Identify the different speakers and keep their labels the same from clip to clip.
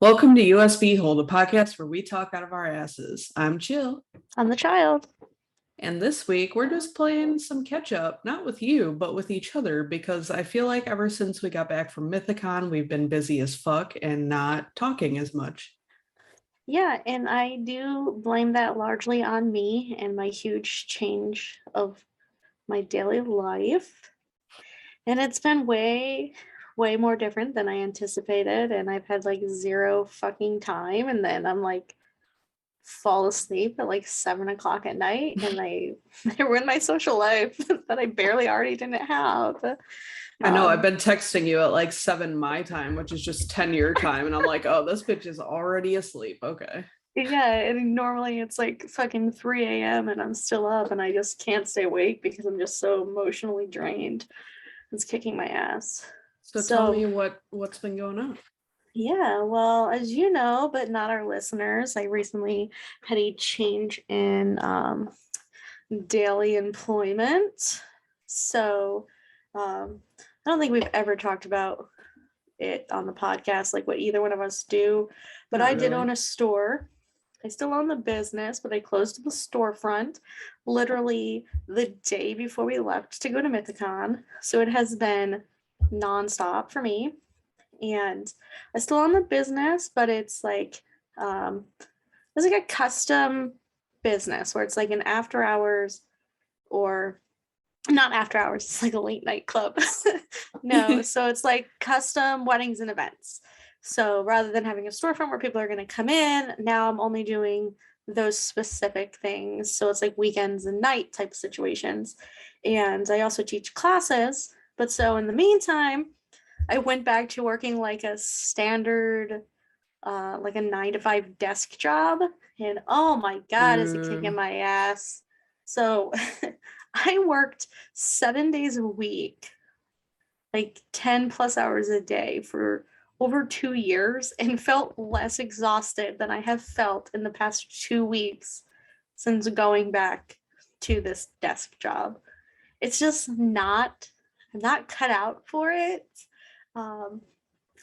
Speaker 1: Welcome to USB Hole, the podcast where we talk out of our asses. I'm Jill.
Speaker 2: I'm the child.
Speaker 1: And this week we're just playing some catch up, not with you, but with each other, because I feel like ever since we got back from Mythicon, we've been busy as fuck and not talking as much.
Speaker 2: Yeah, and I do blame that largely on me and my huge change of my daily life. And it's been way more different than I anticipated. And I've had like zero fucking time. And then I'm like, fall asleep at like 7 o'clock at night. And I ruin my social life that I barely already didn't have.
Speaker 1: I know I've
Speaker 2: Um,
Speaker 1: been texting you at like 7 my time, which is just 10 your time. And I'm like, oh, this bitch is already asleep. Okay.
Speaker 2: Yeah, and normally it's like fucking 3 a.m. and I'm still up and I just can't stay awake because I'm just so emotionally drained. It's kicking my ass.
Speaker 1: So tell
Speaker 2: So,
Speaker 1: me what's been going on.
Speaker 2: yeah, well, as you know, but not our listeners, I recently had a change in daily employment. So, I don't think we've ever talked about it on the podcast, like what either one of us do, but
Speaker 1: Not
Speaker 2: I did
Speaker 1: really.
Speaker 2: own a store. I still own the business, but I closed the storefront literally the day before we left to go to Mythicon. So it has been nonstop for me. And I still own the business, but it's like a custom business where it's like an after hours or not after hours, it's like a late night club. No, so it's like custom weddings and events. So rather than having a storefront where people are going to come in, now I'm only doing those specific things. So it's like weekends and night type situations. And I also teach classes. But so in the meantime, I went back to working like a standard, like a 9 to 5 desk job. And oh my God, is it kicking my ass? So I worked 7 days a week, like 10 plus hours a day for over 2 years and felt less exhausted than I have felt in the past 2 weeks since going back to this desk job. It's just I'm not cut out for it. Um,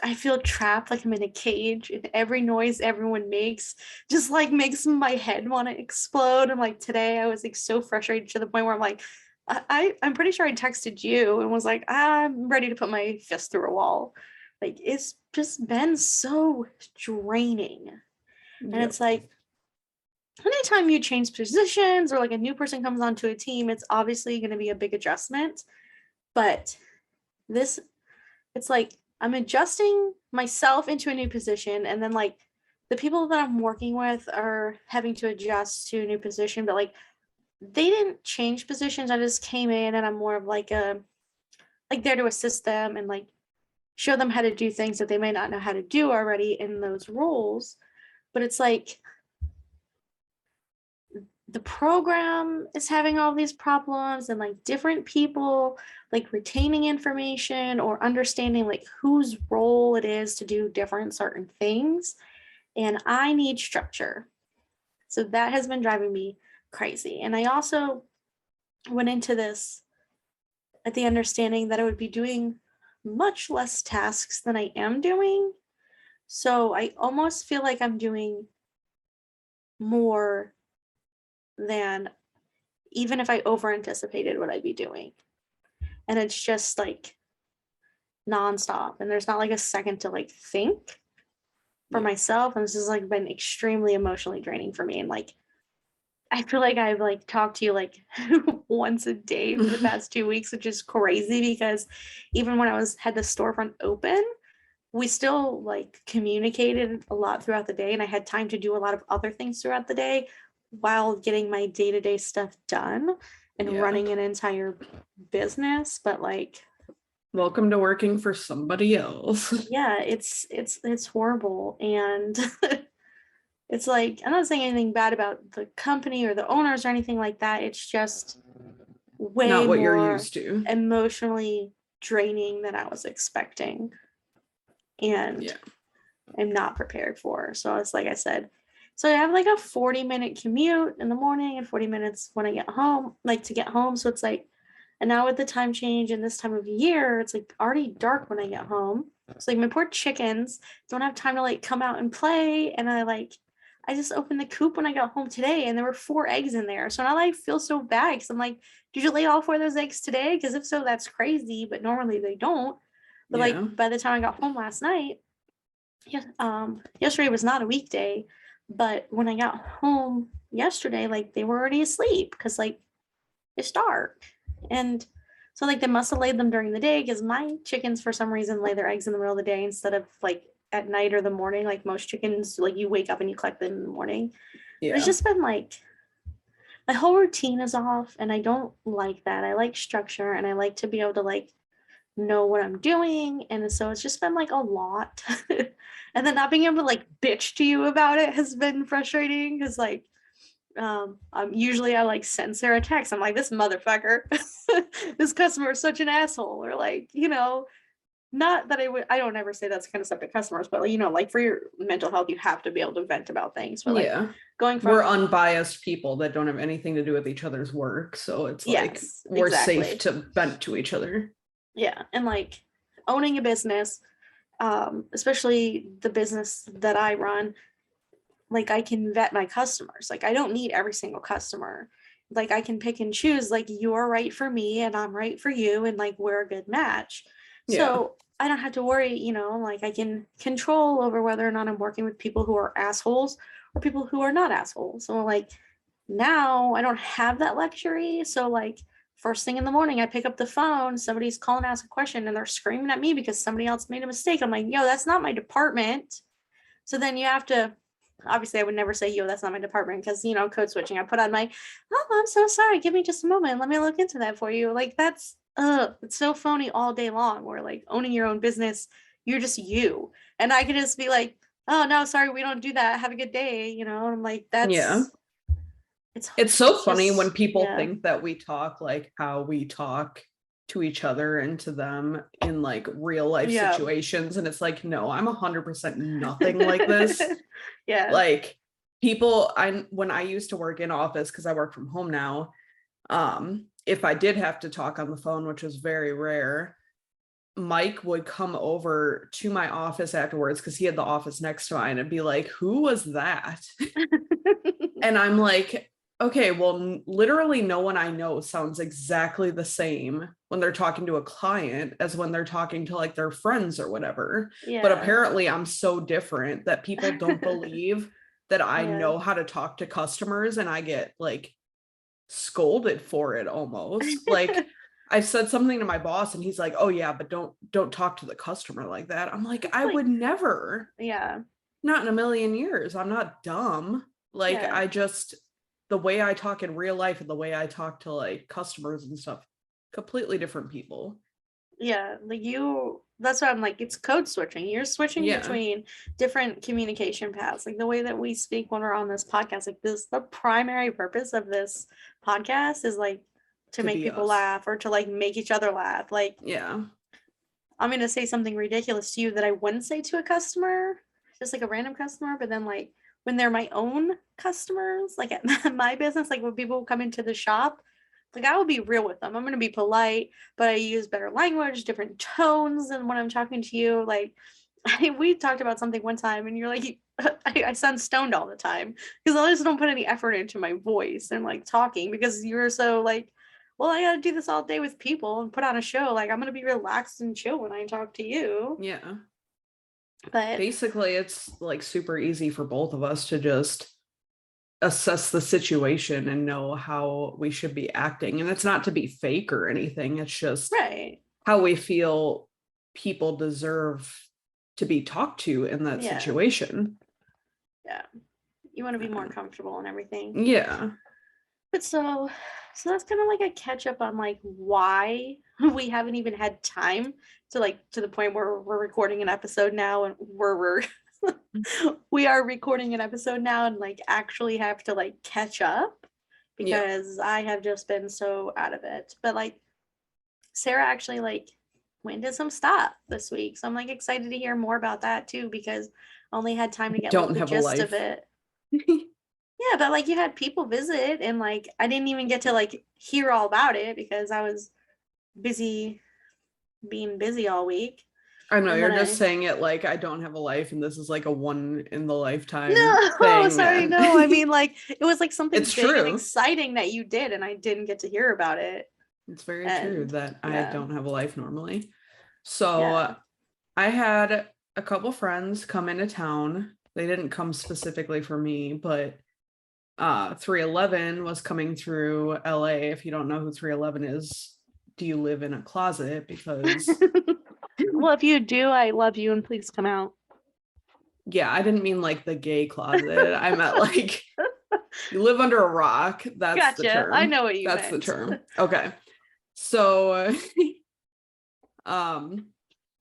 Speaker 2: I feel trapped like I'm in a cage and every noise everyone makes just like makes my head want to explode. And like today I was like so frustrated to the point where I'm like, I'm pretty sure I texted you and was like, I'm ready to put my fist through a wall. Like it's just been so draining. And
Speaker 1: Yep.
Speaker 2: it's like anytime you change positions or like a new person comes onto a team, it's obviously going to be a big adjustment. But this it's like I'm adjusting myself into a new position and then like the people that I'm working with are having to adjust to a new position, but like they didn't change positions. I just came in and I'm more of like a like there to assist them and like show them how to do things that they may not know how to do already in those roles. But it's like the program is having all these problems and like different people like retaining information or understanding like whose role it is to do different certain things, and I need structure. So that has been driving me crazy. And I also went into this at the understanding that I would be doing much less tasks than I am doing, so I almost feel like I'm doing more than even if I over anticipated what I'd be doing. And it's just like nonstop. And there's not like a second to like think for
Speaker 1: Yeah.
Speaker 2: myself. And this has like been extremely emotionally draining for me. And like I feel like I've like talked to you like once a day for the past 2 weeks, which is crazy because even when I was had the storefront open, we still like communicated a lot throughout the day and I had time to do a lot of other things throughout the day while getting my day-to-day stuff done and
Speaker 1: Yeah.
Speaker 2: running an entire business. But like
Speaker 1: Welcome to working for somebody else.
Speaker 2: yeah, it's horrible. And it's like I'm not saying anything bad about the company or the owners or anything like that. It's just
Speaker 1: Not
Speaker 2: way
Speaker 1: what you're
Speaker 2: more
Speaker 1: used to.
Speaker 2: emotionally draining than I was expecting. And
Speaker 1: Yeah.
Speaker 2: I'm not prepared for. So it's like I said. So I have like a 40-minute commute in the morning and 40 minutes when I get home, like to get home. So it's like, and now with the time change and this time of year, it's like already dark when I get home. So like my poor chickens don't have time to like come out and play. And I just opened the coop when I got home today and there were 4 eggs in there. So now I feel so bad because I'm like, did you lay all 4 of those eggs today? Because if so, that's crazy. But normally they don't. But like
Speaker 1: Yeah.
Speaker 2: by the time I got home last night, yeah, yesterday was not a weekday, but when I got home yesterday, like they were already asleep because like it's dark. And so like they must have laid them during the day because my chickens for some reason lay their eggs in the middle of the day instead of like at night or the morning. Like most chickens, like you wake up and you collect them in the morning. But it's
Speaker 1: Yeah.
Speaker 2: just been like my whole routine is off and I don't like that. I like structure and I like to be able to like know what I'm doing. And so it's just been like a lot. And then not being able to like bitch to you about it has been frustrating because like usually I like send Sarah a text. I'm like, this motherfucker, this customer is such an asshole, or like, not that I don't ever say that's kind of stuff to customers, but like, like for your mental health, you have to be able to vent about things. But like
Speaker 1: Yeah.
Speaker 2: going
Speaker 1: We're
Speaker 2: from
Speaker 1: unbiased people that don't have anything to do with each other's work. So it's like
Speaker 2: yes,
Speaker 1: we're safe
Speaker 2: exactly.
Speaker 1: to vent to each other.
Speaker 2: Yeah. And like owning a business, especially the business that I run, like I can vet my customers. Like I don't need every single customer. Like I can pick and choose, like you're right for me and I'm right for you and like we're a good match.
Speaker 1: Yeah.
Speaker 2: So I don't have to worry, like I can control over whether or not I'm working with people who are assholes or people who are not assholes. So like now I don't have that luxury. So like first thing in the morning, I pick up the phone, somebody's calling to ask a question and they're screaming at me because somebody else made a mistake. I'm like, yo, that's not my department. So then you have to, obviously I would never say, yo, that's not my department because, code switching. I put on my, oh, I'm so sorry. Give me just a moment. Let me look into that for you. Like that's, it's so phony all day long where like owning your own business, you're just you. And I could just be like, oh, no, sorry, we don't do that. Have a good day. And I'm like,
Speaker 1: Yeah.
Speaker 2: it's,
Speaker 1: It's so
Speaker 2: it's
Speaker 1: funny when
Speaker 2: just,
Speaker 1: people
Speaker 2: yeah.
Speaker 1: think that we talk like how we talk to each other and to them in like real life
Speaker 2: Yeah.
Speaker 1: situations. And it's like, no, I'm 100% nothing like this.
Speaker 2: Yeah.
Speaker 1: Like people, when I used to work in office, because I work from home now, if I did have to talk on the phone, which was very rare, Mike would come over to my office afterwards because he had the office next to mine and be like, who was that? And I'm like, okay, well, literally no one I know sounds exactly the same when they're talking to a client as when they're talking to like their friends or whatever. But
Speaker 2: Yeah.
Speaker 1: apparently I'm so different that people don't believe that I
Speaker 2: Yeah.
Speaker 1: know how to talk to customers, and I get like scolded for it almost. Like I've said something to my boss and he's like, "Oh yeah, but don't talk to the customer like that." I'm like,
Speaker 2: It's
Speaker 1: "I
Speaker 2: like,
Speaker 1: would never.
Speaker 2: yeah.
Speaker 1: Not in a million years. I'm not dumb." Like
Speaker 2: Yeah.
Speaker 1: I just the way I talk in real life and the way I talk to like customers and stuff, completely different people.
Speaker 2: Yeah, like that's why I'm like, it's code switching. You're switching
Speaker 1: Yeah,
Speaker 2: between different communication paths. Like the way that we speak when we're on this podcast, like this, the primary purpose of this podcast is like to
Speaker 1: to
Speaker 2: make
Speaker 1: be
Speaker 2: people
Speaker 1: us.
Speaker 2: laugh or to like make each other laugh. Like
Speaker 1: Yeah.
Speaker 2: I'm going to say something ridiculous to you that I wouldn't say to a customer, just like a random customer, but then like when they're my own customers, like at my business, like when people come into the shop, like I will be real with them. I'm going to be polite, but I use better language, different tones than when I'm talking to you. Like we talked about something one time and you're like, I sound stoned all the time because I just don't put any effort into my voice and like talking because you're so like, well, I gotta do this all day with people and put on a show. Like I'm gonna be relaxed and chill when I talk to you.
Speaker 1: Yeah.
Speaker 2: But
Speaker 1: Basically, it's like super easy for both of us to just assess the situation and know how we should be acting. And it's not to be fake or anything. It's just
Speaker 2: right.
Speaker 1: how we feel people deserve to be talked to in that
Speaker 2: Yeah.
Speaker 1: situation.
Speaker 2: Yeah. You want to be more comfortable and everything.
Speaker 1: Yeah.
Speaker 2: But so that's kind of like a catch up on like why we haven't even had time to like to the point where we're recording an episode now and where we're we are recording an episode now and like actually have to like catch up
Speaker 1: Yeah.
Speaker 2: because I have just been so out of it. But like Sarah actually like went to some stuff this week. So I'm like excited to hear more about that too because I only had time to get like
Speaker 1: Don't
Speaker 2: the
Speaker 1: have a
Speaker 2: gist of
Speaker 1: life.
Speaker 2: it. Yeah, but like you had people visit and like I didn't even get to like hear all about it because I was busy being busy all week.
Speaker 1: I know
Speaker 2: And
Speaker 1: you're
Speaker 2: then
Speaker 1: just
Speaker 2: I
Speaker 1: saying it like I don't have a life and this is like a one in the lifetime
Speaker 2: no,
Speaker 1: thing.
Speaker 2: sorry,
Speaker 1: And
Speaker 2: no. I mean, like it was like something
Speaker 1: it's
Speaker 2: big and
Speaker 1: true.
Speaker 2: exciting that you did, and I didn't get to hear about it.
Speaker 1: It's very true
Speaker 2: And
Speaker 1: that I
Speaker 2: yeah,
Speaker 1: don't have a life normally.
Speaker 2: yeah.
Speaker 1: So I had a couple friends come into town. They didn't come specifically for me, but 311 was coming through LA. If you don't know who 311 is, do you live in a closet? Because
Speaker 2: Well, if you do, I love you and please come out.
Speaker 1: yeah, I didn't mean like the gay closet. I meant like you live under a rock. That's the
Speaker 2: Gotcha. I
Speaker 1: term.
Speaker 2: know what you
Speaker 1: That's the
Speaker 2: meant.
Speaker 1: term. Okay. So um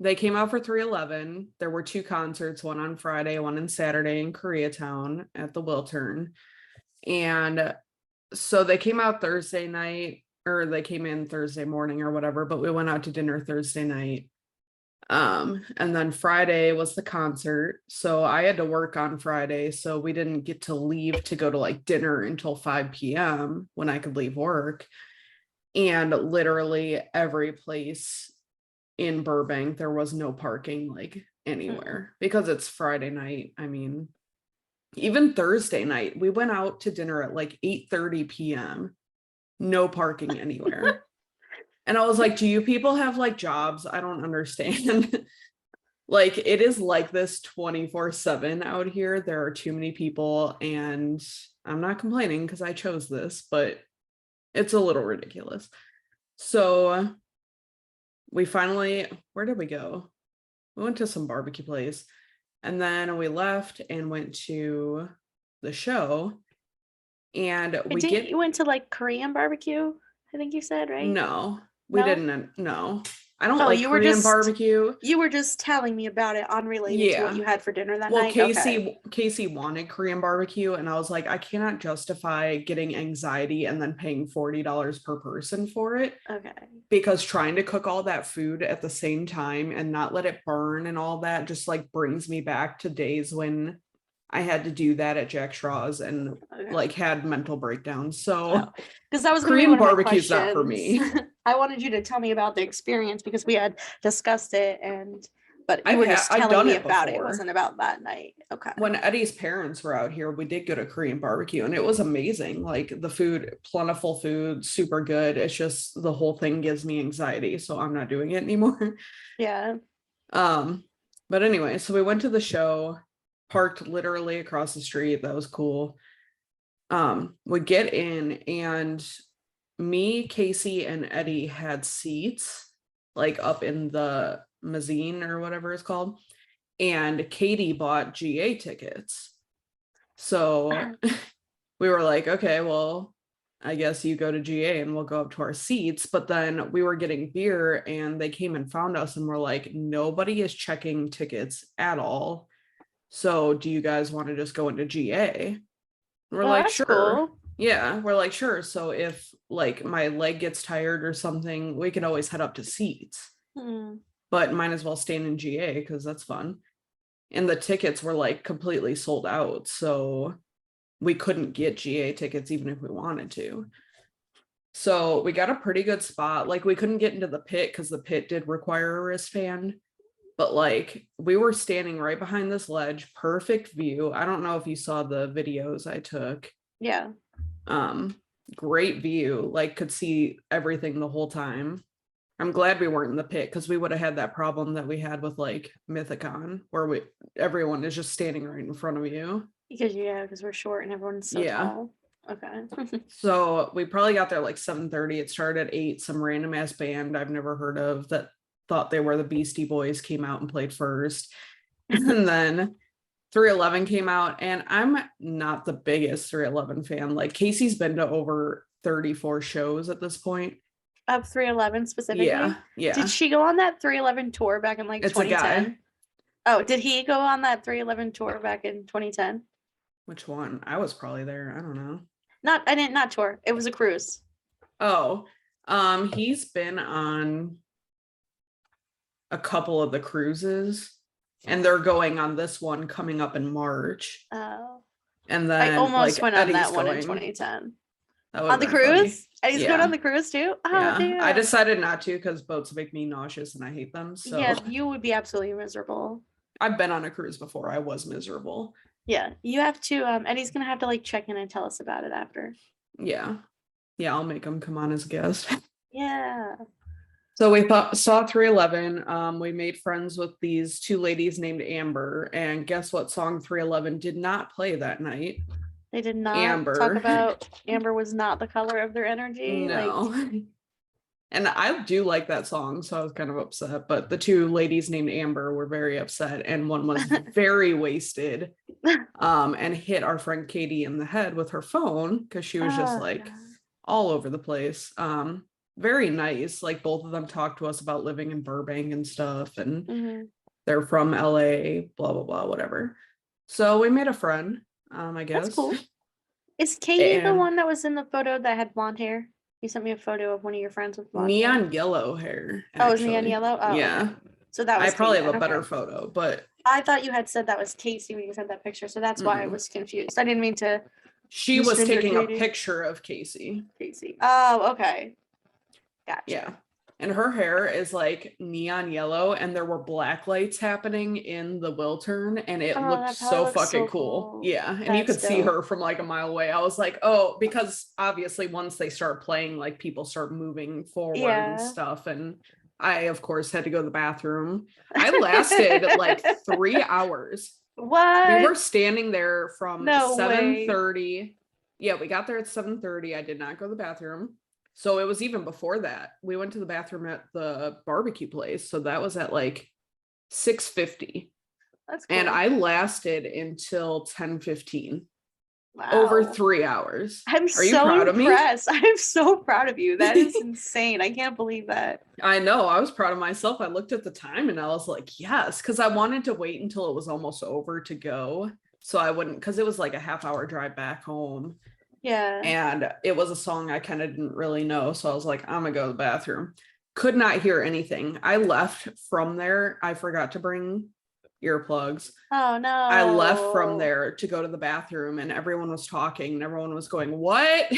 Speaker 1: they came out for 311. There were two concerts, one on Friday, one on Saturday in Koreatown at the Wiltern. And so they came out Thursday night, or they came in Thursday morning or whatever, but we went out to dinner Thursday night. And then Friday was the concert. So I had to work on Friday, so we didn't get to leave to go to like dinner until 5 p.m. when I could leave work. And literally every place in Burbank, there was no parking like anywhere because it's Friday night. I mean, even Thursday night, we went out to dinner at like 8:30 p.m. No parking anywhere. And I was like, do you people have like jobs? I don't understand. Like it is like this 24/7 out here. There are too many people and I'm not complaining because I chose this, but it's a little ridiculous. So we finally, where did we go? We went to some barbecue place and then we left and went to the show and
Speaker 2: Wait,
Speaker 1: we
Speaker 2: didn't you
Speaker 1: get,
Speaker 2: went to like Korean barbecue? I think you said, right?
Speaker 1: no, we
Speaker 2: No?
Speaker 1: didn't, no. I don't
Speaker 2: Oh,
Speaker 1: like Korean barbecue.
Speaker 2: you were just telling me about it unrelated to what
Speaker 1: Yeah.
Speaker 2: you had for dinner that
Speaker 1: Well,
Speaker 2: night. Okay.
Speaker 1: Casey wanted Korean barbecue, and I was like, I cannot justify getting anxiety and then paying $40 per person for it
Speaker 2: Okay.
Speaker 1: because trying to cook all that food at the same time and not let it burn and all that just like brings me back to days when I had to do that at Jack Straw's and
Speaker 2: Okay.
Speaker 1: like had mental breakdowns.
Speaker 2: Oh,
Speaker 1: So
Speaker 2: because that was going to be
Speaker 1: Korean
Speaker 2: one of my
Speaker 1: barbecue is not for
Speaker 2: questions.
Speaker 1: me.
Speaker 2: I wanted you to tell me about the experience because we had discussed it, and but you were just
Speaker 1: I've
Speaker 2: telling
Speaker 1: done
Speaker 2: me
Speaker 1: it
Speaker 2: about it. It
Speaker 1: before.
Speaker 2: wasn't about that night. Okay.
Speaker 1: When Eddie's parents were out here, we did go to Korean barbecue and it was amazing. Like the food, plentiful food, super good. It's just the whole thing gives me anxiety, so I'm not doing it anymore.
Speaker 2: Yeah.
Speaker 1: Um, but anyway, so we went to the show, parked literally across the street. That was cool. We get in and me, Casey, and Eddie had seats like up in the mezzanine or whatever it's called. And Katie bought GA tickets. So we were like, okay, well, I guess you go to GA and we'll go up to our seats. But then we were getting beer and they came and found us and were like, nobody is checking tickets at all. So do you guys want to just go into GA? We're
Speaker 2: Oh,
Speaker 1: like,
Speaker 2: that's
Speaker 1: sure.
Speaker 2: cool.
Speaker 1: Yeah, we're like, sure. So if like my leg gets tired or something, we can always head up to seats,
Speaker 2: Hmm.
Speaker 1: but might as well stand in GA because that's fun. And the tickets were like completely sold out. So we couldn't get GA tickets even if we wanted to. So we got a pretty good spot. Like we couldn't get into the pit because the pit did require a wristband. But like we were standing right behind this ledge, perfect view. I don't know if you saw the videos I took.
Speaker 2: Yeah.
Speaker 1: Um, great view, like could see everything the whole time. I'm glad we weren't in the pit because we would have had that problem that we had with like Mythicon, where everyone is just standing right in front of you.
Speaker 2: Because we're short and everyone's so
Speaker 1: Yeah.
Speaker 2: tall. Okay.
Speaker 1: So we probably got there like 7:30. It started at 8. Some random ass band I've never heard of that thought they were the Beastie Boys came out and played first. And then 311 came out, and I'm not the biggest 311 fan. Like Casey's been to over 34 shows at this point.
Speaker 2: Of 311 specifically.
Speaker 1: Yeah, yeah.
Speaker 2: Did she go on that 311 tour back in like
Speaker 1: It's a guy.
Speaker 2: 2010? Oh, did he go on that 311 tour back in 2010?
Speaker 1: Which one? I was probably there. I don't know.
Speaker 2: Not tour. It was a cruise.
Speaker 1: Oh, he's been on a couple of the cruises, and they're going on this one coming up in March.
Speaker 2: Oh.
Speaker 1: And
Speaker 2: I
Speaker 1: then
Speaker 2: almost
Speaker 1: like
Speaker 2: went on
Speaker 1: Eddie's
Speaker 2: that one in
Speaker 1: going.
Speaker 2: 2010.
Speaker 1: That would
Speaker 2: On
Speaker 1: have
Speaker 2: the
Speaker 1: been funny.
Speaker 2: cruise? And he's going on the cruise too? Oh,
Speaker 1: Yeah.
Speaker 2: damn.
Speaker 1: I decided not to because boats make me nauseous and I hate them. So
Speaker 2: Yeah, you would be absolutely miserable.
Speaker 1: I've been on a cruise before. I was miserable.
Speaker 2: Yeah, you have to, Eddie's gonna have to like check in and tell us about it after.
Speaker 1: Yeah. Yeah, I'll make him come on as a guest.
Speaker 2: Yeah.
Speaker 1: So we saw 311. We made friends with these two ladies named Amber, and guess what song 311 did not play that night?
Speaker 2: They did not
Speaker 1: Amber.
Speaker 2: talk about Amber was not the color of their energy.
Speaker 1: No. And I do like that song, so I was kind of upset. But the two ladies named Amber were very upset, and one was very wasted, and hit our friend Katie in the head with her phone because she was just like all over the place. Very nice. Like both of them talked to us about living in Burbank and stuff, and they're from LA, blah blah blah, whatever. So we made a friend. I guess.
Speaker 2: That's cool. Is Katie the one that was in the photo that had blonde hair? You sent me a photo of one of your friends with blonde hair.
Speaker 1: Neon yellow hair.
Speaker 2: Oh, it was neon yellow? Oh,
Speaker 1: yeah.
Speaker 2: Okay. So that was
Speaker 1: I probably
Speaker 2: Katie,
Speaker 1: have a better photo, but
Speaker 2: I thought you had said that was Casey when you sent that picture, so that's why I was confused. I didn't mean to.
Speaker 1: She was taking a picture of Casey.
Speaker 2: Oh, okay. Gotcha.
Speaker 1: Yeah. And her hair is like neon yellow, and there were black lights happening in the Wiltern, and it looked so fucking cool. Yeah. And you could see her from like a mile away. I was like, oh, because obviously once they start playing, like people start moving forward and stuff. And I, of course, had to go to the bathroom. I lasted like 3 hours.
Speaker 2: What?
Speaker 1: We were standing there from 7:30.
Speaker 2: Way.
Speaker 1: Yeah, we got there at 7:30. I did not go to the bathroom. So it was even before that. We went to the bathroom at the barbecue place. So that was at like 6:50.
Speaker 2: That's cool.
Speaker 1: And I lasted until 10:15.
Speaker 2: Wow.
Speaker 1: Over 3 hours.
Speaker 2: I'm so impressed. I'm so proud of you. That is insane. I can't believe that.
Speaker 1: I know. I was proud of myself. I looked at the time and I was like, yes, because I wanted to wait until it was almost over to go. So I wouldn't, because it was like a half-hour drive back home.
Speaker 2: Yeah.
Speaker 1: And it was a song I kind of didn't really know. So I was like, I'm gonna go to the bathroom. Could not hear anything. I left from there. I forgot to bring earplugs.
Speaker 2: Oh no.
Speaker 1: I left from there to go to the bathroom, and everyone was talking and everyone was going, what?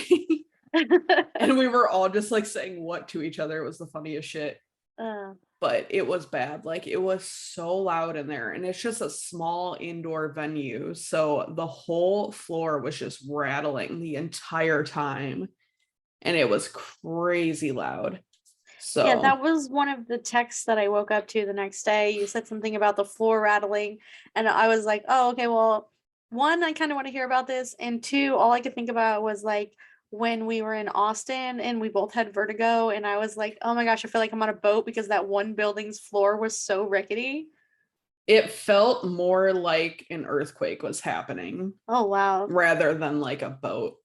Speaker 1: And we were all just like saying what to each other. It was the funniest shit. But it was bad. Like it was so loud in there, and it's just a small indoor venue. So the whole floor was just rattling the entire time, and it was crazy loud. So
Speaker 2: yeah, that was one of the texts that I woke up to the next day. You said something about the floor rattling, and I was like, oh, okay, well, one, I kind of want to hear about this, and two, all I could think about was like when we were in Austin and we both had vertigo, and I was like, oh my gosh, I feel like I'm on a boat because that one building's floor was so rickety.
Speaker 1: It felt more like an earthquake was happening.
Speaker 2: Oh wow.
Speaker 1: Rather than like a boat,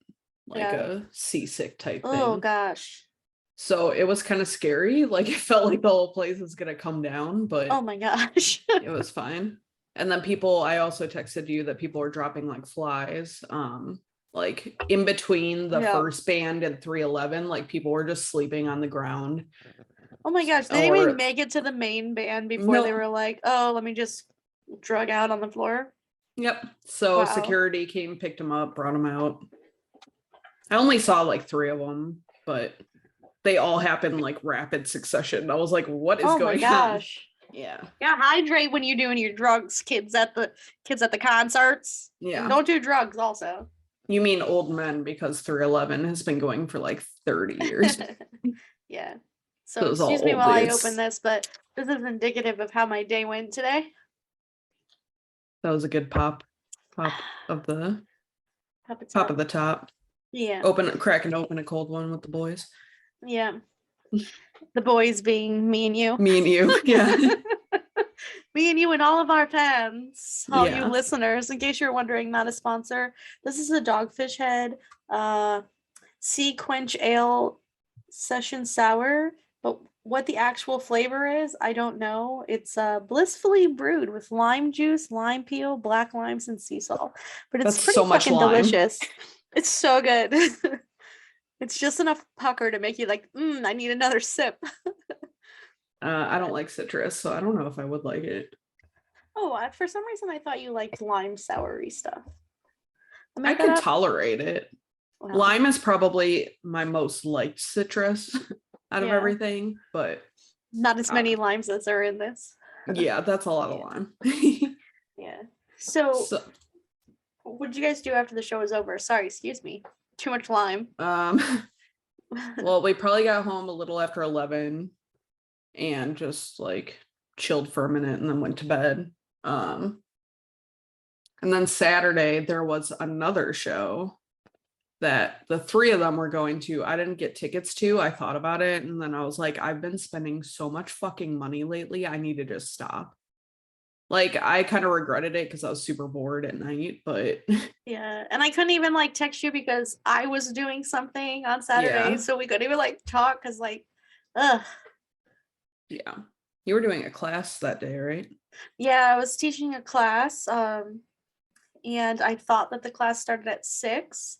Speaker 1: like a seasick type thing.
Speaker 2: Oh gosh.
Speaker 1: So it was kind of scary. Like it felt like the whole place was gonna come down, but
Speaker 2: oh my gosh.
Speaker 1: It was fine. And then I also texted you that people were dropping like flies. Like in between the first band and 311, like people were just sleeping on the ground.
Speaker 2: Oh my gosh, they didn't even make it to the main band before they were like, oh, let me just drug out on the floor.
Speaker 1: Yep. So security came, picked them up, brought them out. I only saw like 3 of them, but they all happened like rapid succession. I was like, what is going on? Yeah.
Speaker 2: Yeah, hydrate when you're doing your drugs, kids at the concerts.
Speaker 1: Yeah.
Speaker 2: And don't do drugs also.
Speaker 1: You mean old men, because 311 has been going for like 30 years.
Speaker 2: Yeah. So excuse me while I open this, but this is indicative of how my day went today.
Speaker 1: That was a good pop of the top.
Speaker 2: Yeah.
Speaker 1: Cracking open a cold one with the boys.
Speaker 2: Yeah. The boys being me and you.
Speaker 1: Me and you. Yeah.
Speaker 2: Me and you and all of our fans, all you listeners. In case you're wondering, not a sponsor. This is a Dogfish Head Sea Quench Ale Session Sour. But what the actual flavor is, I don't know. It's blissfully brewed with lime juice, lime peel, black limes, and sea salt. But it's pretty fucking delicious. It's so good. It's just enough pucker to make you like, I need another sip.
Speaker 1: I don't like citrus, so I don't know if I would like it.
Speaker 2: Oh, for some reason I thought you liked lime soury stuff.
Speaker 1: I could tolerate it.
Speaker 2: Well,
Speaker 1: Lime is probably my most liked citrus out of
Speaker 2: yeah,
Speaker 1: everything, but
Speaker 2: not as many limes as are in this.
Speaker 1: yeah, that's a lot of
Speaker 2: Yeah.
Speaker 1: lime.
Speaker 2: Yeah. So,
Speaker 1: So,
Speaker 2: what did you guys do after the show was over? Sorry, excuse me. Too much lime.
Speaker 1: well, we probably got home a little after 11 and just like chilled for a minute and then went to bed. And then Saturday there was another show that the three of them were going to. I didn't get tickets to. I thought about it and then I was like, I've been spending so much fucking money lately. I need to just stop. Like I kind of regretted it because I was super bored at night, but
Speaker 2: Yeah, and I couldn't even like text you because I was doing something on Saturday,
Speaker 1: yeah,
Speaker 2: so we couldn't even like talk because like, ugh.
Speaker 1: yeah. You were doing a class that day, right?
Speaker 2: Yeah, I was teaching a class, and I thought that the class started at 6,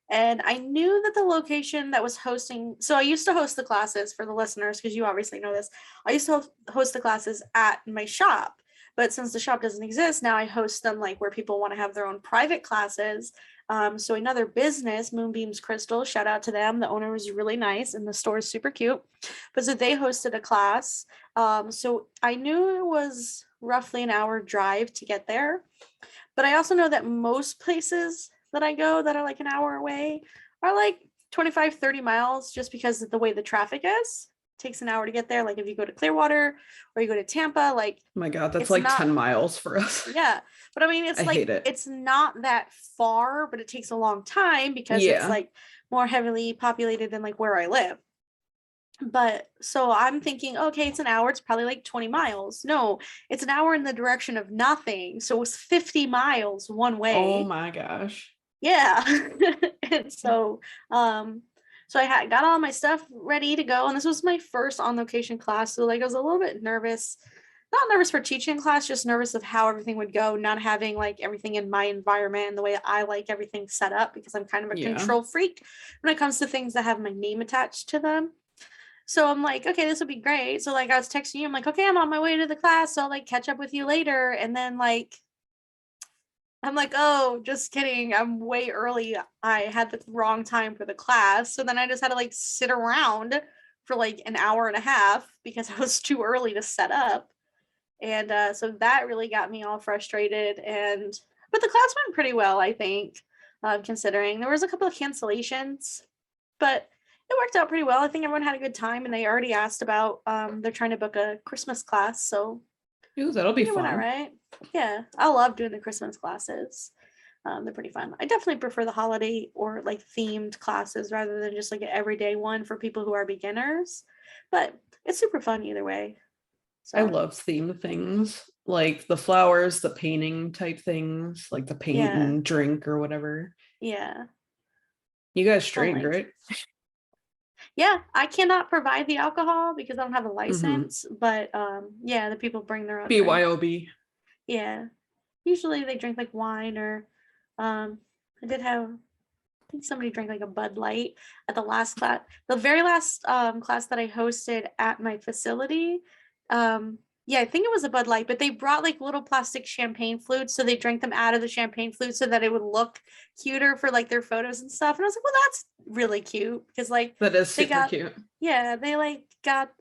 Speaker 2: and I knew that the location that was hosting. So I used to host the classes for the listeners because you obviously know this. I used to host the classes at my shop, but since the shop doesn't exist now, I host them like where people want to have their own private classes. So another business, Moonbeams Crystal, shout out to them. The owner was really nice and the store is super cute. But so they hosted a class. So I knew it was roughly an hour drive to get there. But I also know that most places that I go that are like an hour away are like 25, 30 miles just because of the way the traffic is. It takes an hour to get there. Like if you go to Clearwater or you go to Tampa, like
Speaker 1: Oh my God, that's
Speaker 2: it's
Speaker 1: like
Speaker 2: not,
Speaker 1: 10 miles for us.
Speaker 2: yeah. But I mean, it's
Speaker 1: I
Speaker 2: like,
Speaker 1: hate it.
Speaker 2: it's not that far, but it takes a long time because it's
Speaker 1: Yeah.
Speaker 2: like more heavily populated than like where I live. But so I'm thinking, okay, it's an hour. It's probably like 20 miles. No, it's an hour in the direction of nothing. So it was 50 miles one
Speaker 1: Oh
Speaker 2: way.
Speaker 1: my gosh.
Speaker 2: Yeah. And so I got all my stuff ready to go, and this was my first on location class, so like I was a little bit nervous, not nervous for teaching class, just nervous of how everything would go, not having like everything in my environment and the way I like everything set up, because I'm kind of a
Speaker 1: Yeah.
Speaker 2: control freak when it comes to things that have my name attached to them. So I'm like, okay, this will be great. So like I was texting you, I'm like, okay, I'm on my way to the class, so I'll like catch up with you later. And then like I'm like, oh, just kidding. I'm way early. I had the wrong time for the class. So then I just had to like sit around for like an hour and a half because I was too early to set up. And so that really got me all frustrated. But the class went pretty well, I think, considering there was a couple of cancellations, but it worked out pretty well. I think everyone had a good time and they already asked about, they're trying to book a Christmas class. So
Speaker 1: Ooh, that'll
Speaker 2: I
Speaker 1: be
Speaker 2: think it went all
Speaker 1: fun.
Speaker 2: right. Yeah, I love doing the Christmas classes. They're pretty fun. I definitely prefer the holiday or like themed classes rather than just like an everyday one for people who are beginners. But it's super fun either way.
Speaker 1: I
Speaker 2: So
Speaker 1: love themed things like the flowers, the painting type things, like the paint
Speaker 2: yeah,
Speaker 1: and drink or whatever.
Speaker 2: yeah.
Speaker 1: You guys
Speaker 2: I'm
Speaker 1: drink,
Speaker 2: like,
Speaker 1: right?
Speaker 2: yeah, I cannot provide the alcohol because I don't have a
Speaker 1: Mm-hmm.
Speaker 2: license, but yeah, the people bring their own drink.
Speaker 1: BYOB.
Speaker 2: Yeah. Usually they drink like wine or I did have, I think somebody drank like a Bud Light at the last class. The very last class that I hosted at my facility. Yeah, I think it was a Bud Light, but they brought like little plastic champagne flutes, so they drank them out of the champagne flute so that it would look cuter for like their photos and stuff. And I was like, well, that's really cute because like
Speaker 1: That is
Speaker 2: they
Speaker 1: super
Speaker 2: got,
Speaker 1: cute.
Speaker 2: yeah, they like got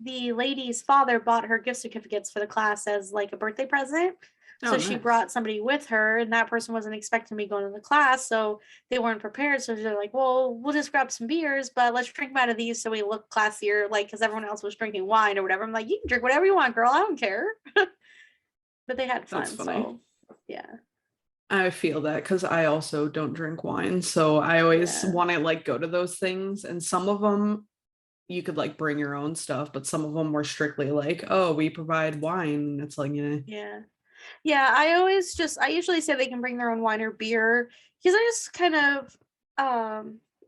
Speaker 2: the lady's father bought her gift certificates for the class as like a birthday present.
Speaker 1: Oh,
Speaker 2: So she
Speaker 1: nice.
Speaker 2: brought somebody with her, and that person wasn't expecting me going to the class, so they weren't prepared. So they're like, "Well, we'll just grab some beers, but let's drink them out of these so we look classier, like because everyone else was drinking wine or whatever." I'm like, "You can drink whatever you want, girl. I don't care." But they had
Speaker 1: That's
Speaker 2: fun,
Speaker 1: funny.
Speaker 2: so yeah,
Speaker 1: I feel that because I also don't drink wine. So I always
Speaker 2: yeah,
Speaker 1: want to like go to those things. And some of them you could like bring your own stuff, but some of them were strictly like, oh, we provide wine. It's like, yeah,
Speaker 2: yeah. Yeah, I usually say they can bring their own wine or beer because I just kind of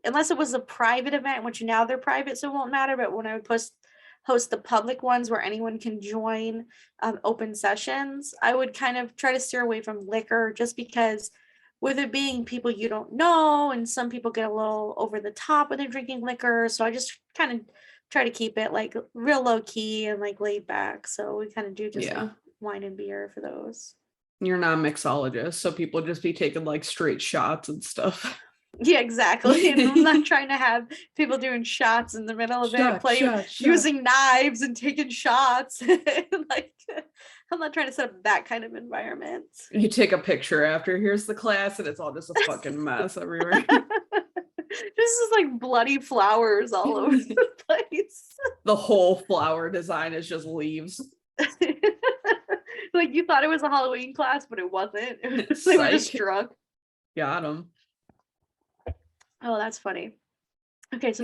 Speaker 2: unless it was a private event, which now they're private, so it won't matter. But when I would host the public ones where anyone can join open sessions, I would kind of try to steer away from liquor just because with it being people you don't know, and some people get a little over the top when they're drinking liquor. So I just kind of try to keep it like real low key and like laid back. So we kind of do just like
Speaker 1: yeah.
Speaker 2: wine and beer for those.
Speaker 1: You're not a mixologist. So people just be taking like straight shots and stuff.
Speaker 2: Yeah, exactly. And I'm not trying to have people doing shots in the middle of it, play
Speaker 1: Shot.
Speaker 2: using knives and taking shots. Like, I'm not trying to set up that kind of environment.
Speaker 1: You take a picture after, here's the class, and it's all just a fucking mess everywhere.
Speaker 2: This is like bloody flowers all over the place.
Speaker 1: The whole flower design is just leaves.
Speaker 2: Like, you thought it was a Halloween class, but it wasn't. They were just
Speaker 1: Psych.
Speaker 2: drunk.
Speaker 1: Got them.
Speaker 2: Oh, that's funny. Okay, so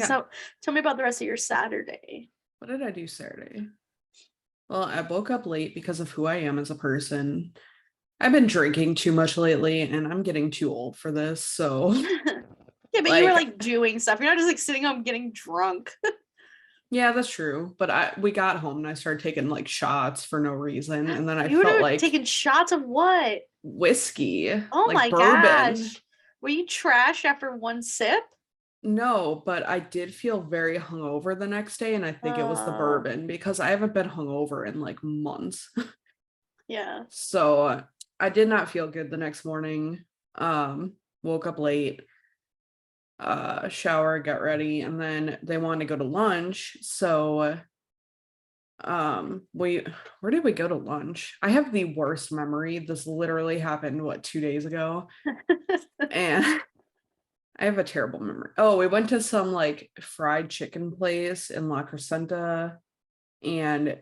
Speaker 2: tell me about the rest of your Saturday.
Speaker 1: What did I do Saturday? Well, I woke up late because of who I am as a person. I've been drinking too much lately, and I'm getting too old for this. So,
Speaker 2: yeah, but you were like doing stuff. You're not just like sitting home getting drunk.
Speaker 1: yeah, that's true. But we got home and I started taking like shots for no reason, and then I felt like
Speaker 2: taking shots of what?
Speaker 1: Whiskey.
Speaker 2: Oh
Speaker 1: like
Speaker 2: my
Speaker 1: bourbon.
Speaker 2: gosh! Were you trashed after one sip?
Speaker 1: No, but I did feel very hungover the next day, and I think it was the bourbon because I haven't been hungover in like months.
Speaker 2: Yeah.
Speaker 1: So I did not feel good the next morning. Woke up late, shower, got ready, and then they wanted to go to lunch. So where did we go to lunch? I have the worst memory. This literally happened 2 days ago. And I have a terrible memory. Oh, we went to some like fried chicken place in La Crescenta, and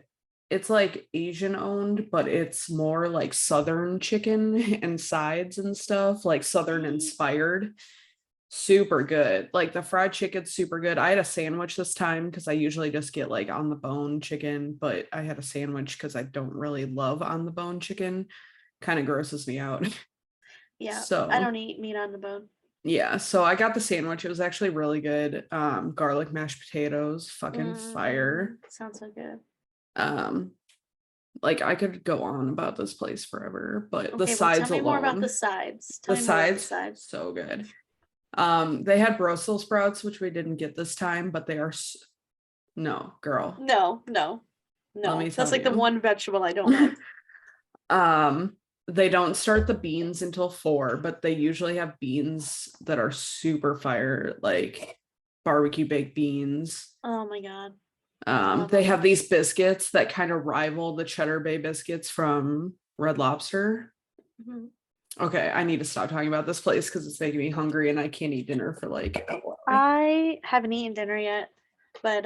Speaker 1: it's like Asian owned, but it's more like Southern chicken and sides and stuff, like Southern inspired. Super good. Like the fried chicken's super good. I had a sandwich this time because I usually just get like on the bone chicken, but I had a sandwich because I don't really love on the bone chicken. Kind of grosses me out.
Speaker 2: Yeah.
Speaker 1: So
Speaker 2: I don't eat meat on the bone.
Speaker 1: Yeah, so I got the sandwich. It was actually really good. Garlic mashed potatoes, fucking fire.
Speaker 2: Sounds so good.
Speaker 1: Like I could go on about this place forever, but the
Speaker 2: Okay,
Speaker 1: sides
Speaker 2: tell me
Speaker 1: alone.
Speaker 2: more about the sides. Tell me more about the sides.
Speaker 1: So good. They had Brussels sprouts, which we didn't get this time, but they are no, girl.
Speaker 2: No.
Speaker 1: Let me tell
Speaker 2: That's like
Speaker 1: you.
Speaker 2: the one vegetable I don't like.
Speaker 1: They don't start the beans until 4, but they usually have beans that are super fire, like barbecue baked beans.
Speaker 2: Oh my god.
Speaker 1: They have these biscuits that kind of rival the Cheddar Bay biscuits from Red Lobster.
Speaker 2: Mm-hmm.
Speaker 1: Okay, I need to stop talking about this place because it's making me hungry and I can't eat dinner for like a while.
Speaker 2: I haven't eaten dinner yet, but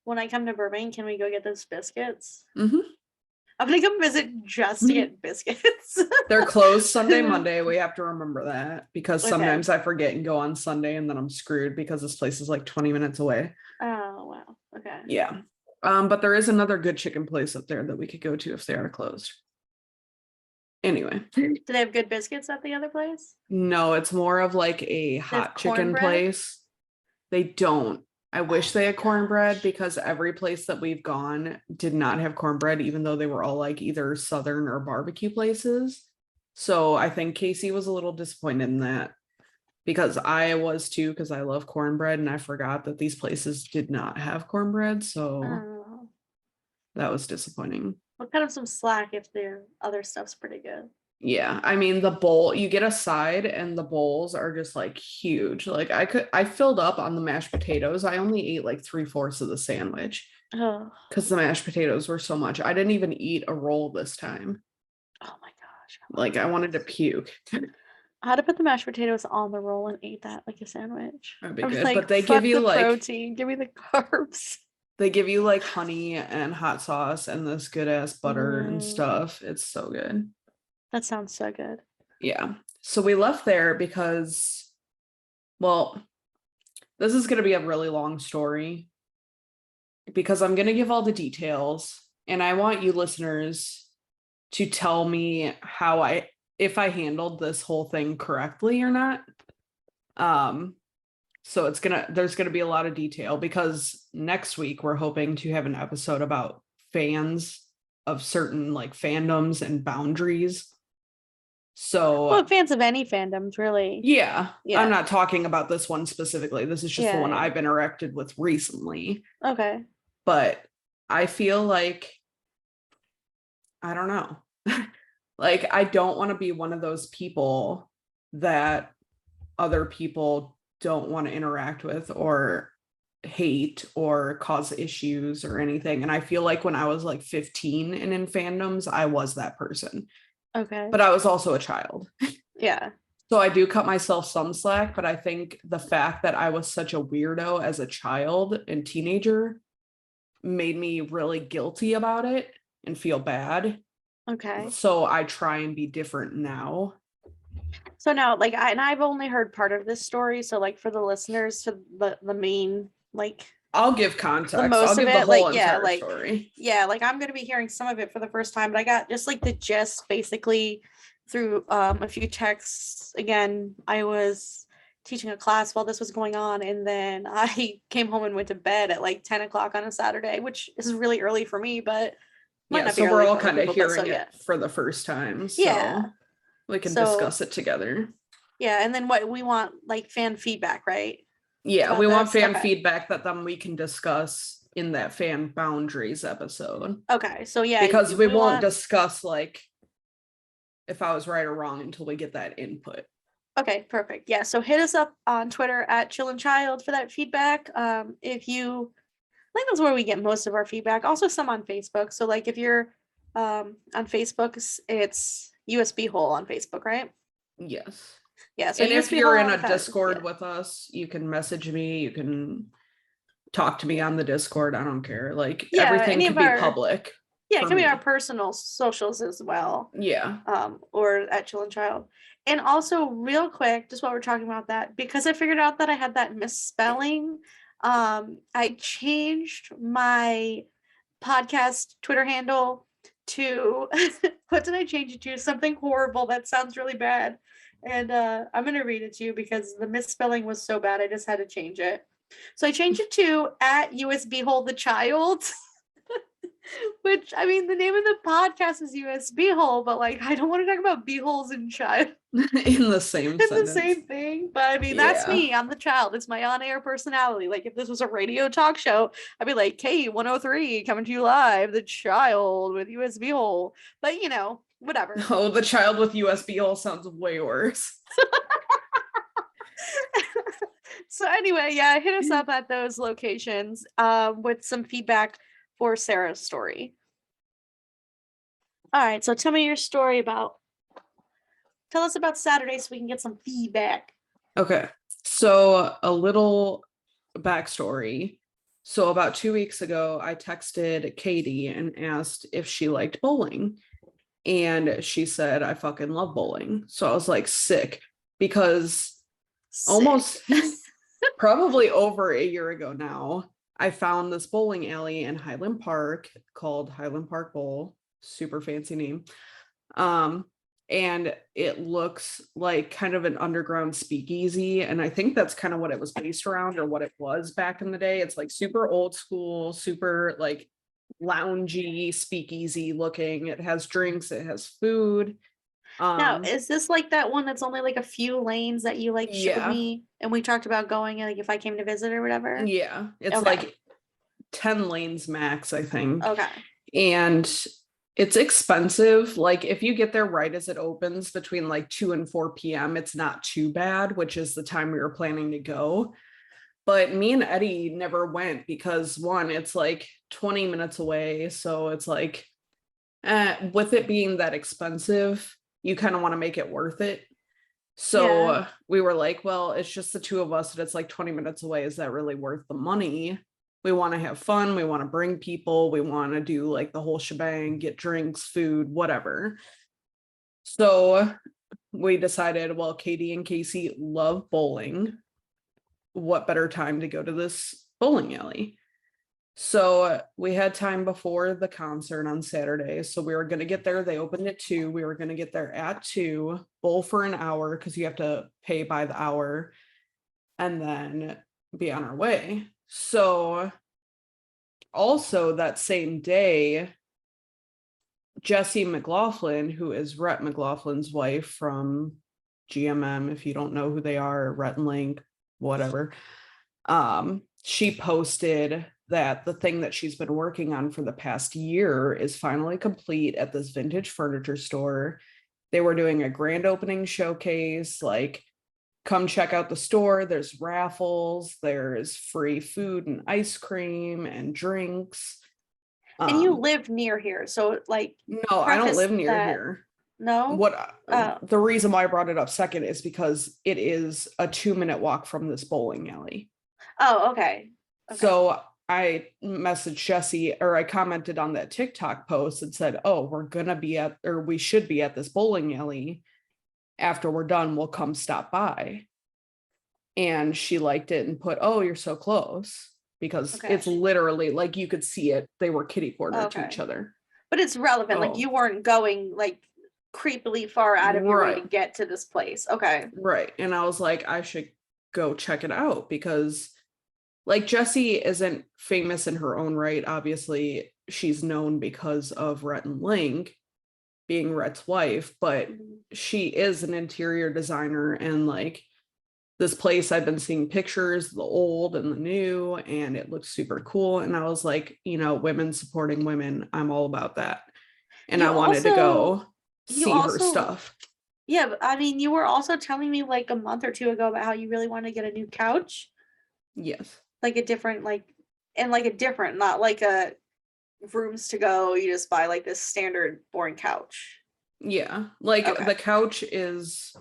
Speaker 2: when I come to Burbank, can we go get those biscuits?
Speaker 1: Mm-hmm.
Speaker 2: I'm gonna come visit just to get biscuits.
Speaker 1: They're closed Sunday, Monday. We have to remember that because sometimes I forget and go on Sunday and then I'm screwed because this place is like 20 minutes away.
Speaker 2: Oh wow. Okay.
Speaker 1: Yeah. But there is another good chicken place up there that we could go to if they are closed. Anyway.
Speaker 2: Do they have good biscuits at the other place?
Speaker 1: No, it's more of like a hot chicken place. They don't. I wish they had cornbread because every place that we've gone did not have cornbread, even though they were all like either Southern or barbecue places. So I think Casey was a little disappointed in that because I was too, because I love cornbread and I forgot that these places did not have cornbread. So that was disappointing.
Speaker 2: We'll cut them some slack if their other stuff's pretty good.
Speaker 1: Yeah, I mean the bowl, you get a side and the bowls are just like huge. Like I filled up on the mashed potatoes. I only ate like 3/4 of the sandwich because the mashed potatoes were so much. I didn't even eat a roll this time.
Speaker 2: Oh my gosh.
Speaker 1: Like I wanted to puke.
Speaker 2: I had to put the mashed potatoes on the roll and ate that like a sandwich.
Speaker 1: That'd be good. Like, but they give you like
Speaker 2: protein, give me the carbs.
Speaker 1: They give you like honey and hot sauce and this good ass butter and stuff. It's so good.
Speaker 2: That sounds so good.
Speaker 1: Yeah. So we left there because, well, this is going to be a really long story because I'm going to give all the details and I want you listeners to tell me if I handled this whole thing correctly or not. So there's going to be a lot of detail because next week we're hoping to have an episode about fans of certain like fandoms and boundaries. So
Speaker 2: well, fans of any fandoms, really.
Speaker 1: Yeah. I'm not talking about this one specifically. This is just the one I've interacted with recently.
Speaker 2: Okay.
Speaker 1: But I feel like, I don't know. Like, I don't want to be one of those people that other people don't want to interact with or hate or cause issues or anything. And I feel like when I was like 15 and in fandoms, I was that person.
Speaker 2: Okay.
Speaker 1: But I was also a child.
Speaker 2: Yeah.
Speaker 1: So I do cut myself some slack, but I think the fact that I was such a weirdo as a child and teenager made me really guilty about it and feel bad.
Speaker 2: Okay.
Speaker 1: So I try and be different now.
Speaker 2: So now, like, I've only heard part of this story. So, like, for the listeners, to the main, like,
Speaker 1: I'll give
Speaker 2: the
Speaker 1: context. I'll
Speaker 2: most of
Speaker 1: give the
Speaker 2: it, like,
Speaker 1: whole
Speaker 2: yeah,
Speaker 1: entire
Speaker 2: like,
Speaker 1: story.
Speaker 2: yeah, like, I'm gonna be hearing some of it for the first time, but I got just like the gist basically through a few texts. Again, I was teaching a class while this was going on, and then I came home and went to bed at like 10 o'clock on a Saturday, which is really early for me, but might
Speaker 1: Yeah,
Speaker 2: not be
Speaker 1: so we're
Speaker 2: early
Speaker 1: all
Speaker 2: for other
Speaker 1: kind of
Speaker 2: people. But so
Speaker 1: hearing
Speaker 2: yeah,
Speaker 1: it for the first time.
Speaker 2: yeah.
Speaker 1: So we can
Speaker 2: So
Speaker 1: discuss it together.
Speaker 2: yeah, and then what we want, like, fan feedback, right?
Speaker 1: Yeah,
Speaker 2: About
Speaker 1: we want
Speaker 2: this.
Speaker 1: fan
Speaker 2: Okay.
Speaker 1: feedback that then we can discuss in that fan boundaries episode.
Speaker 2: Okay. So yeah,
Speaker 1: Because we
Speaker 2: we
Speaker 1: won't
Speaker 2: want.
Speaker 1: discuss like if I was right or wrong until we get that input.
Speaker 2: Okay, perfect. Yeah, so hit us up on Twitter at chillandchild for that feedback. If you, I think that's where we get most of our feedback. Also, some on Facebook. So, like, if you're on Facebook, it's USB hole on Facebook, right?
Speaker 1: Yes.
Speaker 2: Yeah. So
Speaker 1: And if
Speaker 2: USB
Speaker 1: you're
Speaker 2: hole
Speaker 1: in
Speaker 2: on
Speaker 1: a Discord
Speaker 2: yeah.
Speaker 1: with us, you can message me, you can talk to me on the Discord. I don't care. Like
Speaker 2: Yeah,
Speaker 1: everything
Speaker 2: any
Speaker 1: could
Speaker 2: of
Speaker 1: be
Speaker 2: our
Speaker 1: public
Speaker 2: yeah, it
Speaker 1: for
Speaker 2: can be our
Speaker 1: me.
Speaker 2: personal socials as well.
Speaker 1: Yeah.
Speaker 2: Or at Chill and Child. And also, real quick, just while we're talking about that, because I figured out that I had that misspelling, I changed my podcast Twitter handle to what did I change it to? Something horrible that sounds really bad. And I'm gonna read it to you because the misspelling was so bad, I just had to change it. So I changed it to at USB hole the child. Which, I mean, the name of the podcast is USB hole, but like, I don't want to talk about beeholes and child
Speaker 1: In the same
Speaker 2: in the
Speaker 1: sentence.
Speaker 2: same thing. But I mean, that's
Speaker 1: Yeah.
Speaker 2: me. I'm the child. It's my on-air personality. Like, if this was a radio talk show, I'd be like, K103 coming to you live, the child with USB hole. But you know, whatever.
Speaker 1: Oh, the child with USB hole sounds way worse.
Speaker 2: So anyway, yeah, hit us up at those locations with some feedback for Sarah's story. All right, so tell me your story about. Tell us about Saturday so we can get some feedback.
Speaker 1: Okay. So a little backstory. So about 2 weeks ago, I texted Katie and asked if she liked bowling. And she said, I fucking love bowling. So I was like, sick. Because almost probably over a year ago now, I found this bowling alley in Highland Park called Highland Park Bowl. Super fancy name. And it looks like kind of an underground speakeasy. And I think that's kind of what it was based around or what it was back in the day. It's like super old school, super like loungy, speakeasy looking. It has drinks, it has food.
Speaker 2: Now, is this like that one that's only like a few lanes that you like showed
Speaker 1: Yeah.
Speaker 2: me and we talked about going, like, if I came to visit or whatever?
Speaker 1: Yeah. It's
Speaker 2: Okay.
Speaker 1: like 10 lanes max, I think.
Speaker 2: Okay.
Speaker 1: And it's expensive. Like if you get there right as it opens between like 2 and 4 p.m., it's not too bad, which is the time we were planning to go. But me and Eddie never went because one, it's like 20 minutes away. So it's like, with it being that expensive, you kind of want to make it worth it. So
Speaker 2: Yeah.
Speaker 1: we were like, well, it's just the two of us and it's like 20 minutes away. Is that really worth the money? We want to have fun. We want to bring people. We want to do like the whole shebang, get drinks, food, whatever. So we decided, well, Katie and Casey love bowling. What better time to go to this bowling alley? So we had time before the concert on Saturday. So we were going to get there. They opened at 2. We were going to get there at 2, bowl for an hour because you have to pay by the hour, and then be on our way. So also that same day, Jessie McLaughlin, who is Rhett McLaughlin's wife from GMM, if you don't know who they are, Rhett and Link, whatever, she posted that the thing that she's been working on for the past year is finally complete at this vintage furniture store. They were doing a grand opening showcase. Like come check out the store. There's raffles, there's free food and ice cream and drinks.
Speaker 2: And you live near here, so like
Speaker 1: No, I don't live near
Speaker 2: that.
Speaker 1: here.
Speaker 2: No.
Speaker 1: The reason why I brought it up second is because it is a 2-minute walk from this bowling alley.
Speaker 2: Oh, okay.
Speaker 1: So I messaged Jesse, or I commented on that TikTok post and said, "Oh, we're gonna be at, or we should be at this bowling alley. After we're done, we'll come stop by." And she liked it and put, "Oh, you're so close," because it's literally like you could see it. They were kitty corner to each other.
Speaker 2: But it's relevant. Like you weren't going like creepily far out of your way to get to this place. Okay.
Speaker 1: Right. And I was like, I should go check it out because like Jessie isn't famous in her own right. Obviously, she's known because of Rhett and Link being Rhett's wife, but she is an interior designer, and like this place, I've been seeing pictures, the old and the new, and it looks super cool. And I was like, women supporting women, I'm all about that. And I wanted to go see her stuff.
Speaker 2: Yeah, but I mean, you were also telling me like a month or two ago about how you really want to get a new couch.
Speaker 1: Yes.
Speaker 2: Like a different, not like a rooms to go. You just buy like this standard boring couch.
Speaker 1: Yeah. Like the couch is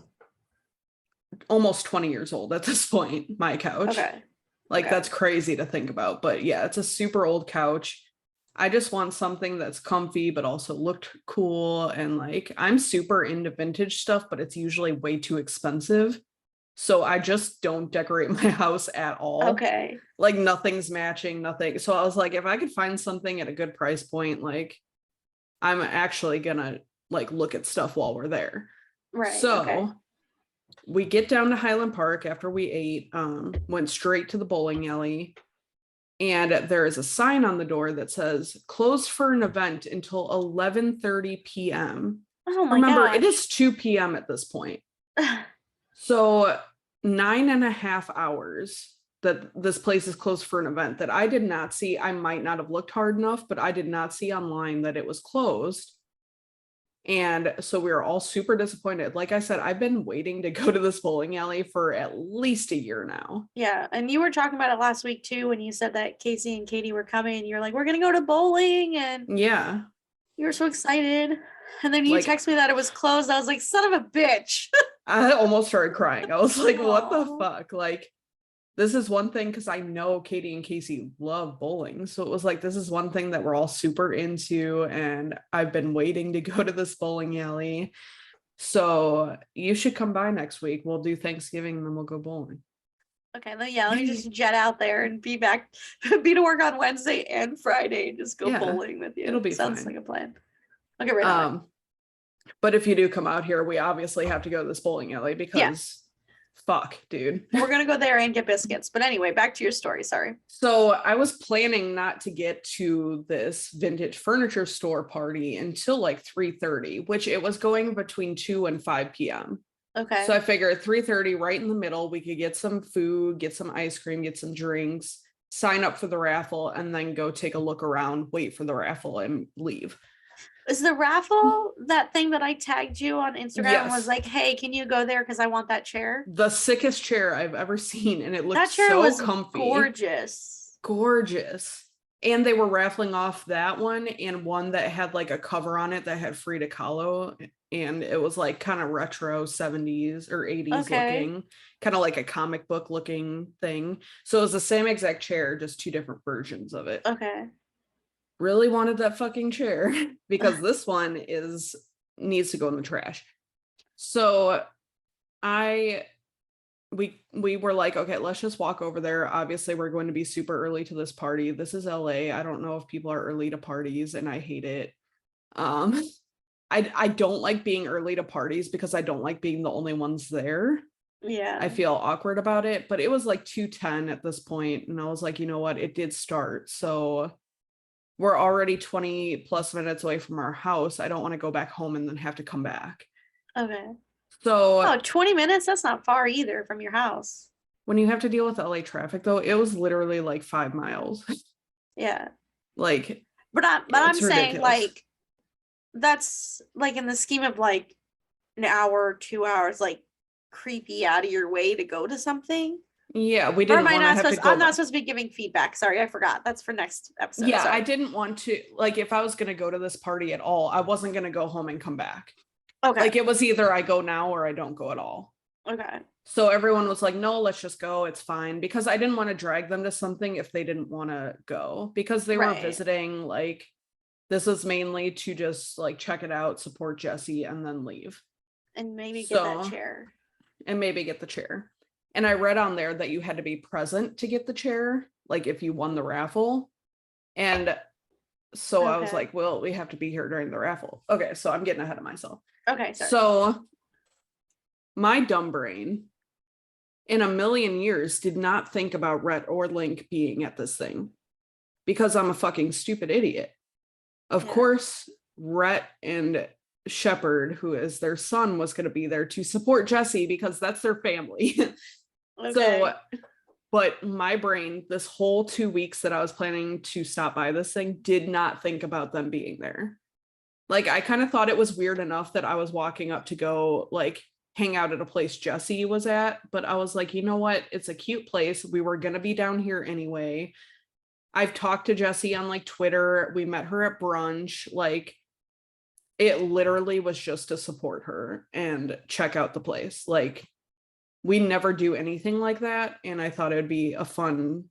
Speaker 1: almost 20 years old at this point, my couch. That's crazy to think about. But yeah, it's a super old couch. I just want something that's comfy, but also looked cool. And like, I'm super into vintage stuff, but it's usually way too expensive. So I just don't decorate my house at all.
Speaker 2: Okay.
Speaker 1: Like nothing's matching, nothing. So I was like, if I could find something at a good price point, like I'm actually gonna like look at stuff while we're there.
Speaker 2: Right.
Speaker 1: So we get down to Highland Park after we ate, went straight to the bowling alley. And there is a sign on the door that says closed for an event until 11:30 p.m.
Speaker 2: Oh my
Speaker 1: Remember,
Speaker 2: gosh.
Speaker 1: it is 2 p.m. at this point. So 9.5 hours that this place is closed for an event that I did not see. I might not have looked hard enough, but I did not see online that it was closed. And so we were all super disappointed. Like I said, I've been waiting to go to this bowling alley for at least a year now.
Speaker 2: Yeah. And you were talking about it last week too, when you said that Casey and Katie were coming. You're like, we're going to go to bowling. And
Speaker 1: yeah,
Speaker 2: you were so excited. And then you text me that it was closed. I was like, son of a bitch.
Speaker 1: I almost started crying. I was like, what the fuck? Like, this is one thing, because I know Katie and Casey love bowling. So it was like, this is one thing that we're all super into. And I've been waiting to go to this bowling alley. So you should come by next week. We'll do Thanksgiving and then we'll go bowling.
Speaker 2: Okay, let me just jet out there and be to work on Wednesday and Friday and just go bowling with you.
Speaker 1: It'll be
Speaker 2: Sounds
Speaker 1: fine.
Speaker 2: like a plan. Okay, right on.
Speaker 1: But if you do come out here, we obviously have to go to this bowling alley because fuck, dude.
Speaker 2: We're gonna go there and get biscuits. But anyway, back to your story. Sorry.
Speaker 1: So I was planning not to get to this vintage furniture store party until like 3:30, which it was going between 2 and 5 p.m.
Speaker 2: Okay.
Speaker 1: So I figured 3:30, right in the middle, we could get some food, get some ice cream, get some drinks, sign up for the raffle, and then go take a look around, wait for the raffle, and leave.
Speaker 2: Is the raffle that thing that I tagged you on Instagram and was like, hey, can you go there because I want that chair?
Speaker 1: The sickest chair I've ever seen, and it looked
Speaker 2: that chair
Speaker 1: so
Speaker 2: was
Speaker 1: comfy.
Speaker 2: Gorgeous.
Speaker 1: And they were raffling off that one and one that had like a cover on it that had Frida Kahlo, and it was like kind of retro 70s or 80s looking, kind of like a comic book looking thing. So it was the same exact chair, just two different versions of it.
Speaker 2: Okay.
Speaker 1: Really wanted that fucking chair because this one needs to go in the trash. So we were like, okay, let's just walk over there. Obviously, we're going to be super early to this party. This is LA. I don't know if people are early to parties, and I hate it. I don't like being early to parties because I don't like being the only ones there.
Speaker 2: Yeah.
Speaker 1: I feel awkward about it, but it was like 2:10 at this point, and I was like, you know what? It did start. So we're already 20 plus minutes away from our house. I don't want to go back home and then have to come back.
Speaker 2: Okay.
Speaker 1: So
Speaker 2: 20 minutes, that's not far either from your house.
Speaker 1: When you have to deal with LA traffic though, it was literally like 5 miles.
Speaker 2: Yeah.
Speaker 1: Like,
Speaker 2: but I'm saying like, that's like in the scheme of like an hour, 2 hours, like creepy out of your way to go to something.
Speaker 1: Yeah, we
Speaker 2: Or am
Speaker 1: didn't
Speaker 2: I
Speaker 1: want to
Speaker 2: not
Speaker 1: have to
Speaker 2: supposed?
Speaker 1: go
Speaker 2: I'm not
Speaker 1: back.
Speaker 2: supposed to be giving feedback. Sorry, I forgot. That's for next episode.
Speaker 1: Yeah,
Speaker 2: Sorry.
Speaker 1: I didn't want to, like, if I was going to go to this party at all, I wasn't going to go home and come back.
Speaker 2: Okay.
Speaker 1: Like, it was either I go now or I don't go at all.
Speaker 2: Okay.
Speaker 1: So everyone was like, no, let's just go. It's fine. Because I didn't want to drag them to something if they didn't want to go. Because they were
Speaker 2: Right.
Speaker 1: visiting, like, this is mainly to just, like, check it out, support Jesse, and then leave.
Speaker 2: And maybe get that
Speaker 1: So-
Speaker 2: chair.
Speaker 1: And maybe get the chair. And I read on there that you had to be present to get the chair, like if you won the raffle. And so I was
Speaker 2: Okay.
Speaker 1: like, well, we have to be here during the raffle. Okay, so I'm getting ahead of myself.
Speaker 2: Okay, sorry.
Speaker 1: So my dumb brain in a million years did not think about Rhett or Link being at this thing because I'm a fucking stupid idiot. Of
Speaker 2: Yeah.
Speaker 1: course, Rhett and Shepard, who is their son, was going to be there to support Jesse because that's their family.
Speaker 2: Okay.
Speaker 1: So, but my brain, this whole 2 weeks that I was planning to stop by this thing, did not think about them being there. Like, I kind of thought it was weird enough that I was walking up to go, like, hang out at a place Jesse was at. But I was like, you know what? It's a cute place. We were going to be down here anyway. I've talked to Jesse on, like, Twitter. We met her at brunch. Like, it literally was just to support her and check out the place. Like, we never do anything like that. And I thought it would be a fun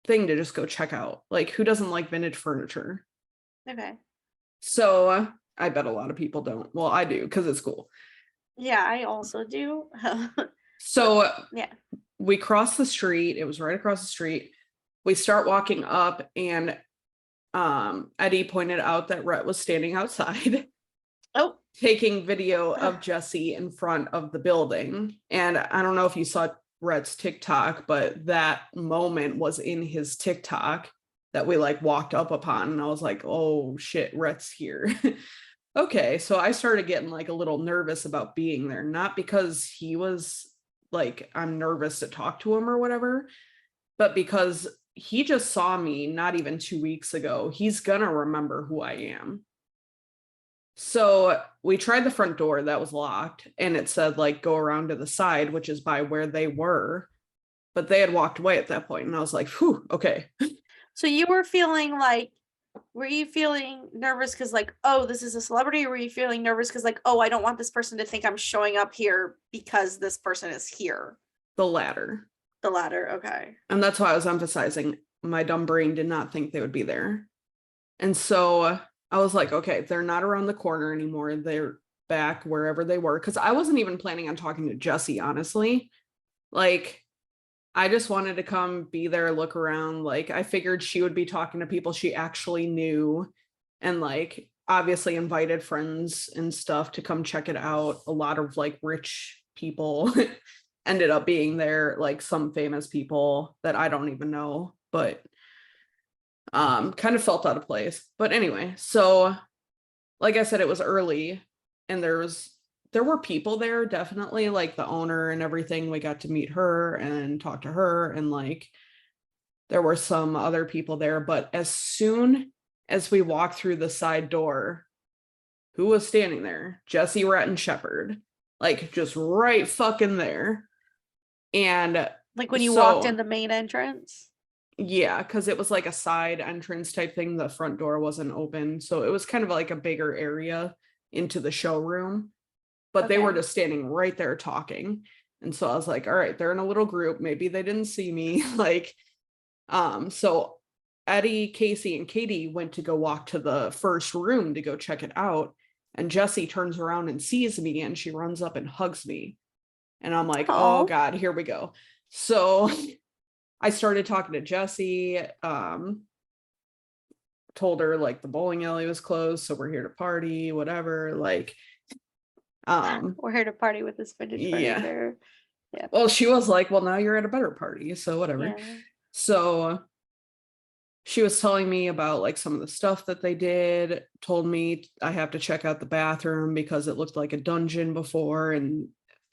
Speaker 1: thing to just go check out. Like, who doesn't like vintage furniture?
Speaker 2: Okay.
Speaker 1: So I bet a lot of people don't. Well, I do because it's cool.
Speaker 2: Yeah, I also do.
Speaker 1: So
Speaker 2: yeah.
Speaker 1: we cross the street. It was right across the street. We start walking up, and Eddie pointed out that Rhett was standing outside.
Speaker 2: Oh.
Speaker 1: Taking video of Jesse in front of the building. And I don't know if you saw Rhett's TikTok, but that moment was in his TikTok that we like walked up upon. And I was like, oh shit, Rhett's here. Okay. So I started getting like a little nervous about being there, not because he was like, I'm nervous to talk to him or whatever, but because he just saw me not even 2 weeks ago. He's gonna remember who I am. So we tried the front door that was locked, and it said like go around to the side, which is by where they were, but they had walked away at that point. And I was like, whew, okay.
Speaker 2: So you were feeling like, were you feeling nervous because like, oh, this is a celebrity? Or were you feeling nervous because like, oh, I don't want this person to think I'm showing up here because this person is here?
Speaker 1: The latter.
Speaker 2: The latter. Okay.
Speaker 1: And that's why I was emphasizing my dumb brain did not think they would be there. And so I was like, okay, they're not around the corner anymore. They're back wherever they were. Cause I wasn't even planning on talking to Jesse, honestly. Like, I just wanted to come be there, look around. Like, I figured she would be talking to people she actually knew and like obviously invited friends and stuff to come check it out. A lot of like rich people ended up being there, like some famous people that I don't even know, but kind of felt out of place. But anyway, so like I said, it was early and there were people there, definitely, like the owner and everything. We got to meet her and talk to her, and like there were some other people there. But as soon as we walked through the side door, who was standing there? Jesse, Rhett, and Shepard, like just right fucking there. And
Speaker 2: like when you walked in the main entrance.
Speaker 1: Yeah, because it was like a side entrance type thing. The front door wasn't open. So it was kind of like a bigger area into the showroom. But they were just standing right there talking. And so I was like, all right, they're in a little group. Maybe they didn't see me. Like, so Eddie, Casey, and Katie went to go walk to the first room to go check it out. And Jessie turns around and sees me, and she runs up and hugs me. And I'm like, oh God, here we go. So I started talking to Jessie, told her like the bowling alley was closed, so we're here to party, whatever. Like,
Speaker 2: we're here to party with this vintage furniture. Yeah.
Speaker 1: Well, she was like, well, now you're at a better party, so whatever.
Speaker 2: Yeah.
Speaker 1: So she was telling me about like some of the stuff that they did, told me I have to check out the bathroom because it looked like a dungeon before, and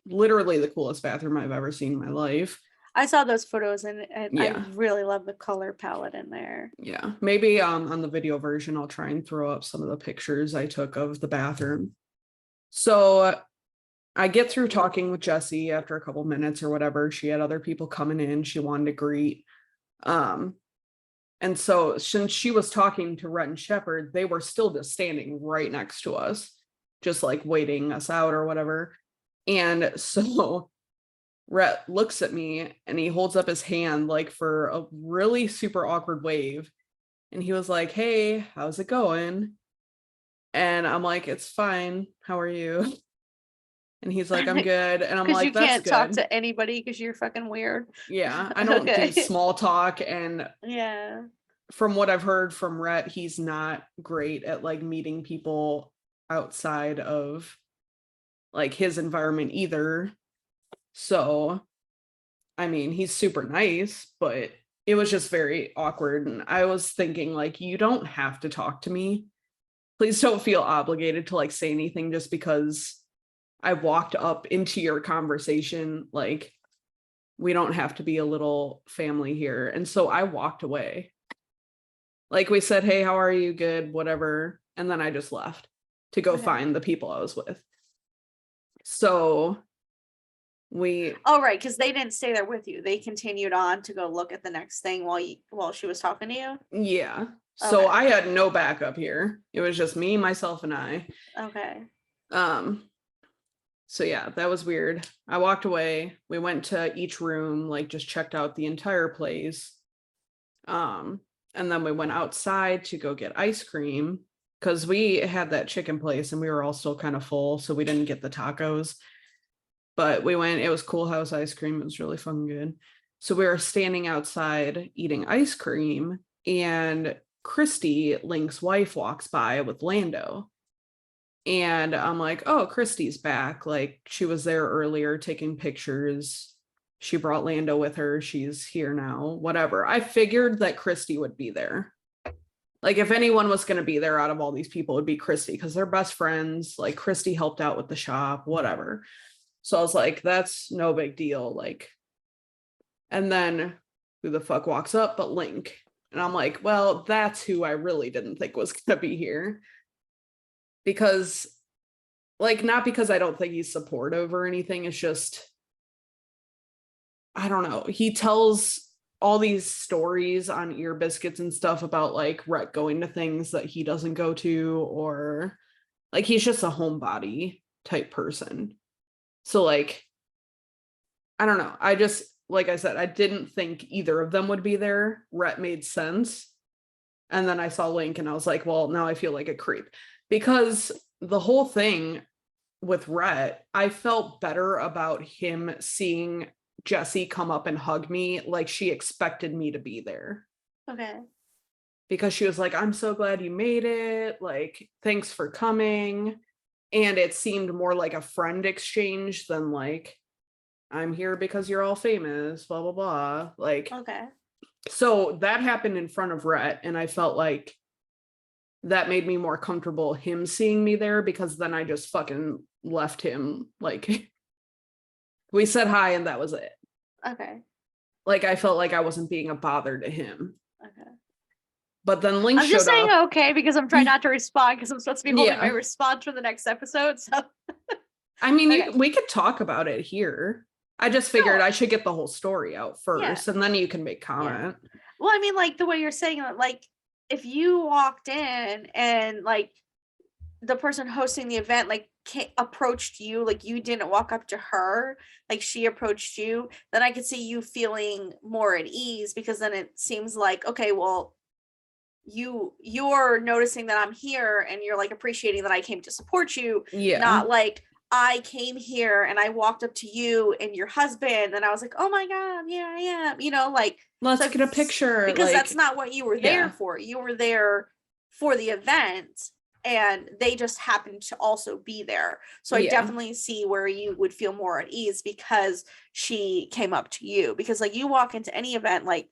Speaker 1: literally the coolest bathroom I've ever seen in my life.
Speaker 2: I saw those photos and I really love the color palette in there.
Speaker 1: Yeah. Maybe on the video version, I'll try and throw up some of the pictures I took of the bathroom. So I get through talking with Jessie after a couple minutes or whatever. She had other people coming in she wanted to greet. And so since she was talking to Rhett and Shepherd, they were still just standing right next to us, just like waiting us out or whatever. And so Rhett looks at me and he holds up his hand like for a really super awkward wave. And he was like, "Hey, how's it going?" And I'm like, "It's fine. How are you?" And he's like, "I'm good." And I'm
Speaker 2: Because you
Speaker 1: like, "That's
Speaker 2: can't talk
Speaker 1: good."
Speaker 2: to anybody because you're fucking weird.
Speaker 1: Yeah, I don't do
Speaker 2: Okay.
Speaker 1: small talk. And
Speaker 2: Yeah.
Speaker 1: from what I've heard from Rhett, he's not great at like meeting people outside of like his environment either. So, I mean, he's super nice, but it was just very awkward. And I was thinking, like, you don't have to talk to me. Please don't feel obligated to like say anything just because I walked up into your conversation. Like, we don't have to be a little family here. And so I walked away. Like, we said, "Hey, how are you?" "Good," whatever. And then I just left to go find the people I was with. So we,
Speaker 2: Oh, right, because they didn't stay there with you. They continued on to go look at the next thing while she was talking to you.
Speaker 1: yeah. So
Speaker 2: Okay.
Speaker 1: I had no backup here. It was just me, myself, and I.
Speaker 2: Okay.
Speaker 1: So yeah, that was weird. I walked away. We went to each room, like just checked out the entire place. And then we went outside to go get ice cream because we had that chicken place and we were all still kind of full, so we didn't get the tacos. But we went, it was Cool House ice cream. It was really fun, good. So we were standing outside eating ice cream, and Christy, Link's wife, walks by with Lando. And I'm like, "Oh, Christy's back." Like, she was there earlier taking pictures. She brought Lando with her. She's here now, whatever. I figured that Christy would be there. Like, if anyone was going to be there out of all these people, it would be Christy because they're best friends. Like, Christy helped out with the shop, whatever. So I was like, that's no big deal. Like, and then who the fuck walks up but Link? And I'm like, well, that's who I really didn't think was going to be here. Because, like, not because I don't think he's supportive or anything. It's just, I don't know. He tells all these stories on Ear Biscuits and stuff about like Rhett going to things that he doesn't go to, or like he's just a homebody type person. So like, I don't know. I just, like I said, I didn't think either of them would be there. Rhett made sense. And then I saw Link and I was like, well, now I feel like a creep. Because the whole thing with Rhett, I felt better about him seeing Jessie come up and hug me like she expected me to be there.
Speaker 2: Okay.
Speaker 1: Because she was like, "I'm so glad you made it. Like, thanks for coming." And it seemed more like a friend exchange than like, "I'm here because you're all famous, blah, blah, blah." Like,
Speaker 2: Okay.
Speaker 1: so that happened in front of Rhett. And I felt like that made me more comfortable him seeing me there, because then I just fucking left him. Like, we said hi and that was it.
Speaker 2: Okay.
Speaker 1: Like, I felt like I wasn't being a bother to him.
Speaker 2: Okay.
Speaker 1: But then Link
Speaker 2: I'm just
Speaker 1: showed
Speaker 2: saying
Speaker 1: up.
Speaker 2: okay because I'm trying not to respond because I'm supposed to be holding my
Speaker 1: Yeah.
Speaker 2: response for the next episode. So
Speaker 1: I mean,
Speaker 2: okay.
Speaker 1: we could talk about it here. I just figured I should get the whole story out first, and then you can make comment.
Speaker 2: Yeah. Well, I mean, like the way you're saying it, like if you walked in and like the person hosting the event like approached you, like you didn't walk up to her, like she approached you, then I could see you feeling more at ease, because then it seems like, okay, well, you're noticing that I'm here and you're like appreciating that I came to support you.
Speaker 1: Yeah.
Speaker 2: Not like I came here and I walked up to you and your husband and I was like, "Oh my god, yeah, I am," like,
Speaker 1: let's get a picture,
Speaker 2: because
Speaker 1: like,
Speaker 2: that's not what you were there for. You were there for the event and they just happened to also be there. So I definitely see where you would feel more at ease because she came up to you. Because like you walk into any event, like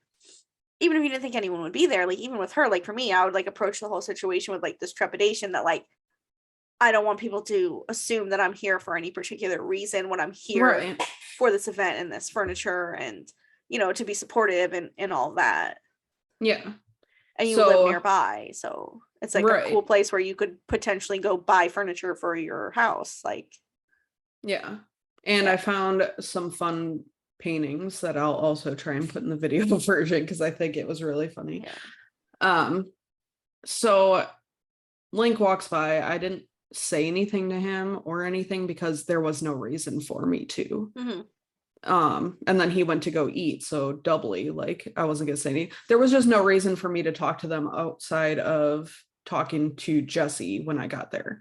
Speaker 2: even if you didn't think anyone would be there, like even with her, like for me, I would like approach the whole situation with like this trepidation that like I don't want people to assume that I'm here for any particular reason when I'm here for this event and this furniture and to be supportive and all that.
Speaker 1: Yeah.
Speaker 2: And you live nearby, so it's like a cool place where you could potentially go buy furniture for your house. Like,
Speaker 1: Yeah. And I found some fun paintings that I'll also try and put in the video version because I think it was really funny.
Speaker 2: Yeah.
Speaker 1: So Link walks by. I didn't say anything to him or anything because there was no reason for me to. And then he went to go eat, so doubly, like, I wasn't gonna say anything. There was just no reason for me to talk to them outside of talking to Jesse when I got there.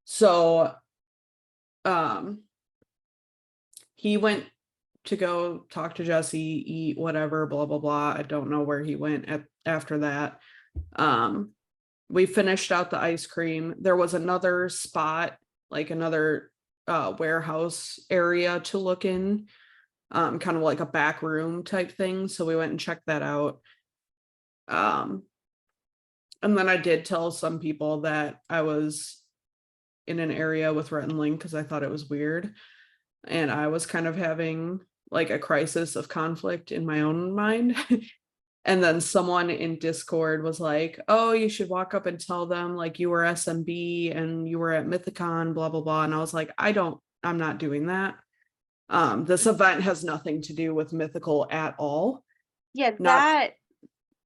Speaker 1: So he went to go talk to Jesse, eat, whatever, blah blah blah. I don't know where he went after that. We finished out the ice cream. There was another spot, like another warehouse area to look in, kind of like a back room type thing. So we went and checked that out. And then I did tell some people that I was in an area with Rhett and Link because I thought it was weird. And I was kind of having like a crisis of conflict in my own mind. And then someone in Discord was like, oh, you should walk up and tell them like you were SMB and you were at Mythicon, blah, blah, blah. And I was like, I'm not doing that. This event has nothing to do with Mythical at all.
Speaker 2: Yeah,
Speaker 1: Not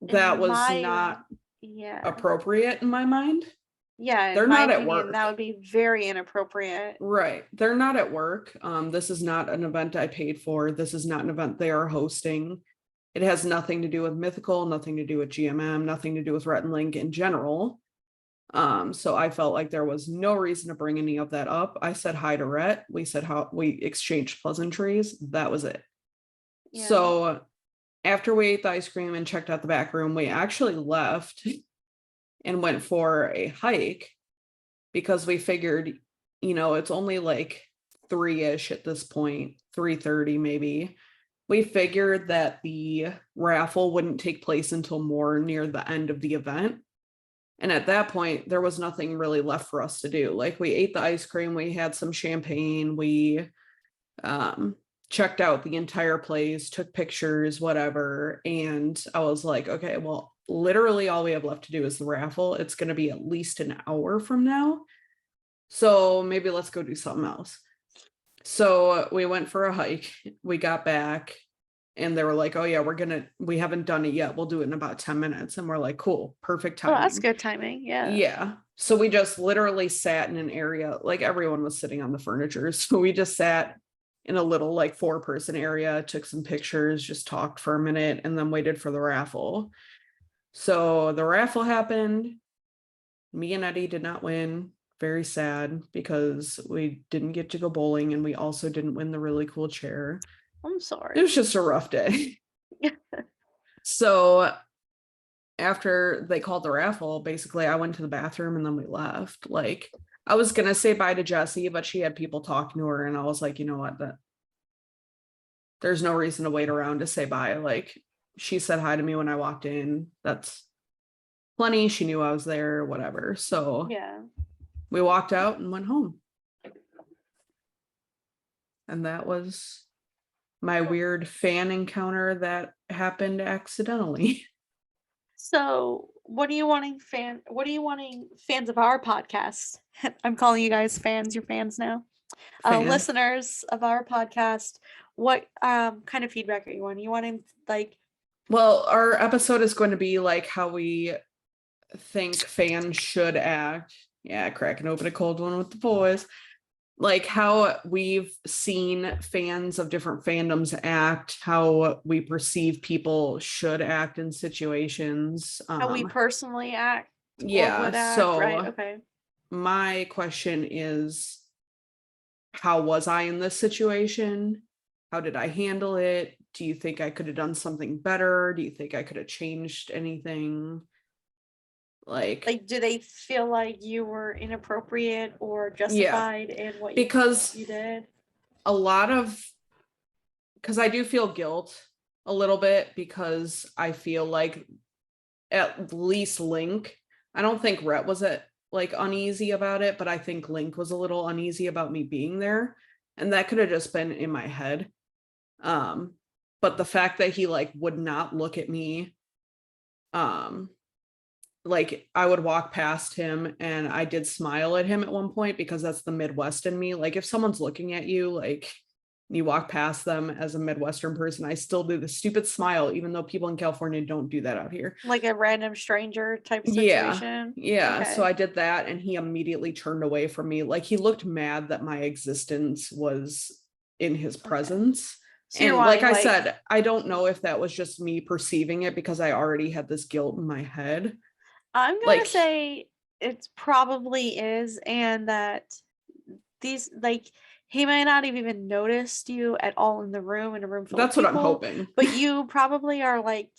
Speaker 1: that was
Speaker 2: my,
Speaker 1: not
Speaker 2: yeah,
Speaker 1: appropriate in my mind.
Speaker 2: yeah,
Speaker 1: They're
Speaker 2: in my
Speaker 1: not at
Speaker 2: opinion,
Speaker 1: work.
Speaker 2: that would be very inappropriate.
Speaker 1: Right. They're not at work. This is not an event I paid for. This is not an event they are hosting. It has nothing to do with Mythical, nothing to do with GMM, nothing to do with Rhett and Link in general. So I felt like there was no reason to bring any of that up. I said hi to Rhett. We said how we exchanged pleasantries. That was it.
Speaker 2: Yeah.
Speaker 1: So after we ate the ice cream and checked out the back room, we actually left and went for a hike because we figured, it's only like 3-ish at this point, 3:30 maybe. We figured that the raffle wouldn't take place until more near the end of the event. And at that point, there was nothing really left for us to do. Like, we ate the ice cream, we had some champagne, we checked out the entire place, took pictures, whatever. And I was like, okay, well, literally all we have left to do is the raffle. It's going to be at least an hour from now. So maybe let's go do something else. So we went for a hike. We got back and they were like, oh yeah, we haven't done it yet. We'll do it in about 10 minutes. And we're like, cool, perfect
Speaker 2: Oh,
Speaker 1: timing.
Speaker 2: that's good timing. Yeah.
Speaker 1: Yeah. So we just literally sat in an area, like everyone was sitting on the furniture. So we just sat in a little like 4-person area, took some pictures, just talked for a minute, and then waited for the raffle. So the raffle happened. Me and Eddie did not win. Very sad because we didn't get to go bowling and we also didn't win the really cool chair.
Speaker 2: I'm sorry.
Speaker 1: It was just a rough day. So after they called the raffle, basically I went to the bathroom and then we left. Like, I was gonna say bye to Jessie, but she had people talking to her and I was like, you know what, there's no reason to wait around to say bye. Like, she said hi to me when I walked in. That's plenty. She knew I was there, whatever. So
Speaker 2: yeah,
Speaker 1: we walked out and went home. And that was my weird fan encounter that happened accidentally.
Speaker 2: So what are you wanting fans of our podcast? I'm calling you guys fans, you're fans now. Listeners of our podcast, what kind of feedback are you wanting? You wanting like,
Speaker 1: well, our episode is going to be like how we think fans should act. Yeah, cracking open a cold one with the boys. Like how we've seen fans of different fandoms act, how we perceive people should act in situations.
Speaker 2: how we personally act?
Speaker 1: Yeah,
Speaker 2: or would act,
Speaker 1: so
Speaker 2: right? Okay.
Speaker 1: my question is, how was I in this situation? How did I handle it? Do you think I could have done something better? Do you think I could have changed anything? Like,
Speaker 2: do they feel like you were inappropriate or justified in what
Speaker 1: because
Speaker 2: you did?
Speaker 1: a lot of, because I do feel guilt a little bit because I feel like at least Link, I don't think Rhett was like uneasy about it, but I think Link was a little uneasy about me being there, and that could have just been in my head. But the fact that he like would not look at me, like I would walk past him and I did smile at him at one point because that's the Midwest in me. Like if someone's looking at you, like you walk past them as a Midwestern person, I still do the stupid smile, even though people in California don't do that out here.
Speaker 2: Like a random stranger type
Speaker 1: Yeah.
Speaker 2: situation.
Speaker 1: Yeah. So
Speaker 2: Okay.
Speaker 1: I did that and he immediately turned away from me. Like he looked mad that my existence was in his
Speaker 2: Okay.
Speaker 1: presence.
Speaker 2: So you're
Speaker 1: And like
Speaker 2: wanting
Speaker 1: I
Speaker 2: like,
Speaker 1: said, I don't know if that was just me perceiving it because I already had this guilt in my head.
Speaker 2: I'm gonna
Speaker 1: Like
Speaker 2: say it probably is, and that these like he might not have even noticed you at all in the room, in a room full of
Speaker 1: that's what I'm
Speaker 2: people,
Speaker 1: hoping.
Speaker 2: but you probably are like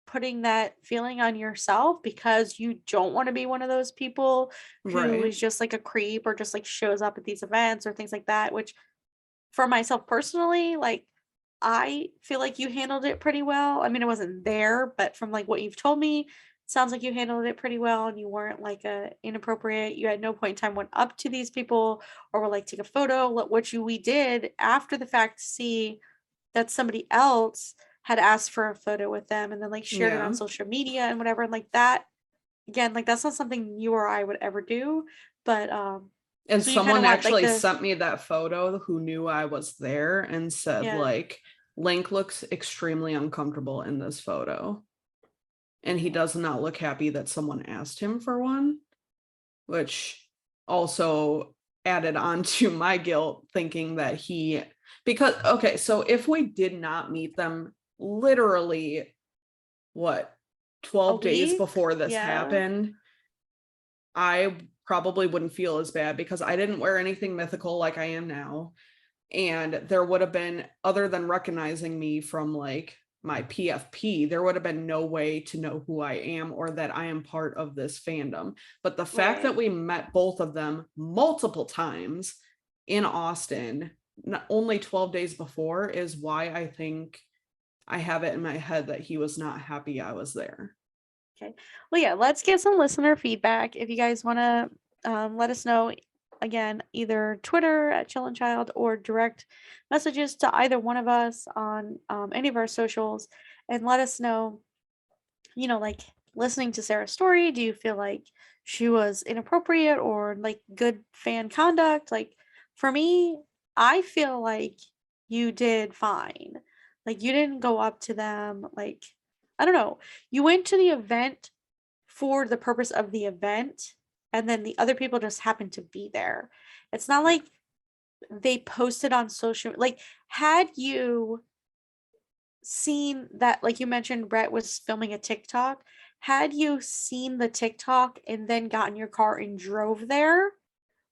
Speaker 2: putting that feeling on yourself because you don't want to be one of those people who
Speaker 1: Right.
Speaker 2: is just like a creep or just like shows up at these events or things like that, which for myself personally, like I feel like you handled it pretty well. I mean, I wasn't there, but from like what you've told me, sounds like you handled it pretty well and you weren't like a inappropriate. You at no point in time went up to these people or were like take a photo. What you we did after the fact see that somebody else had asked for a photo with them and then like shared it on
Speaker 1: Yeah.
Speaker 2: social media and whatever. And like that again, like that's not something you or I would ever do. But
Speaker 1: And
Speaker 2: so you kind of
Speaker 1: someone
Speaker 2: want like
Speaker 1: actually
Speaker 2: the
Speaker 1: sent me that photo who knew I was there and said,
Speaker 2: yeah.
Speaker 1: like, Link looks extremely uncomfortable in this photo. And he does not look happy that someone asked him for one, which also added on to my guilt thinking that he, because, okay, so if we did not meet them literally, what,
Speaker 2: A
Speaker 1: 12 days
Speaker 2: week?
Speaker 1: before this
Speaker 2: Yeah.
Speaker 1: happened, I probably wouldn't feel as bad because I didn't wear anything mythical like I am now. And there would have been, other than recognizing me from like my PFP, there would have been no way to know who I am or that I am part of this fandom. But the fact that
Speaker 2: Right.
Speaker 1: we met both of them multiple times in Austin, not only 12 days before, is why I think I have it in my head that he was not happy I was there.
Speaker 2: Okay. Well, yeah, let's get some listener feedback. If you guys want to let us know, again, either Twitter at Chill and Child or direct messages to either one of us on any of our socials and let us know, like listening to Sarah's story, do you feel like she was inappropriate or like good fan conduct? Like for me, I feel like you did fine. Like you didn't go up to them like I don't know. You went to the event for the purpose of the event and then the other people just happened to be there. It's not like they posted on social like had you seen that like you mentioned Brett was filming a TikTok, had you seen the TikTok and then got in your car and drove there,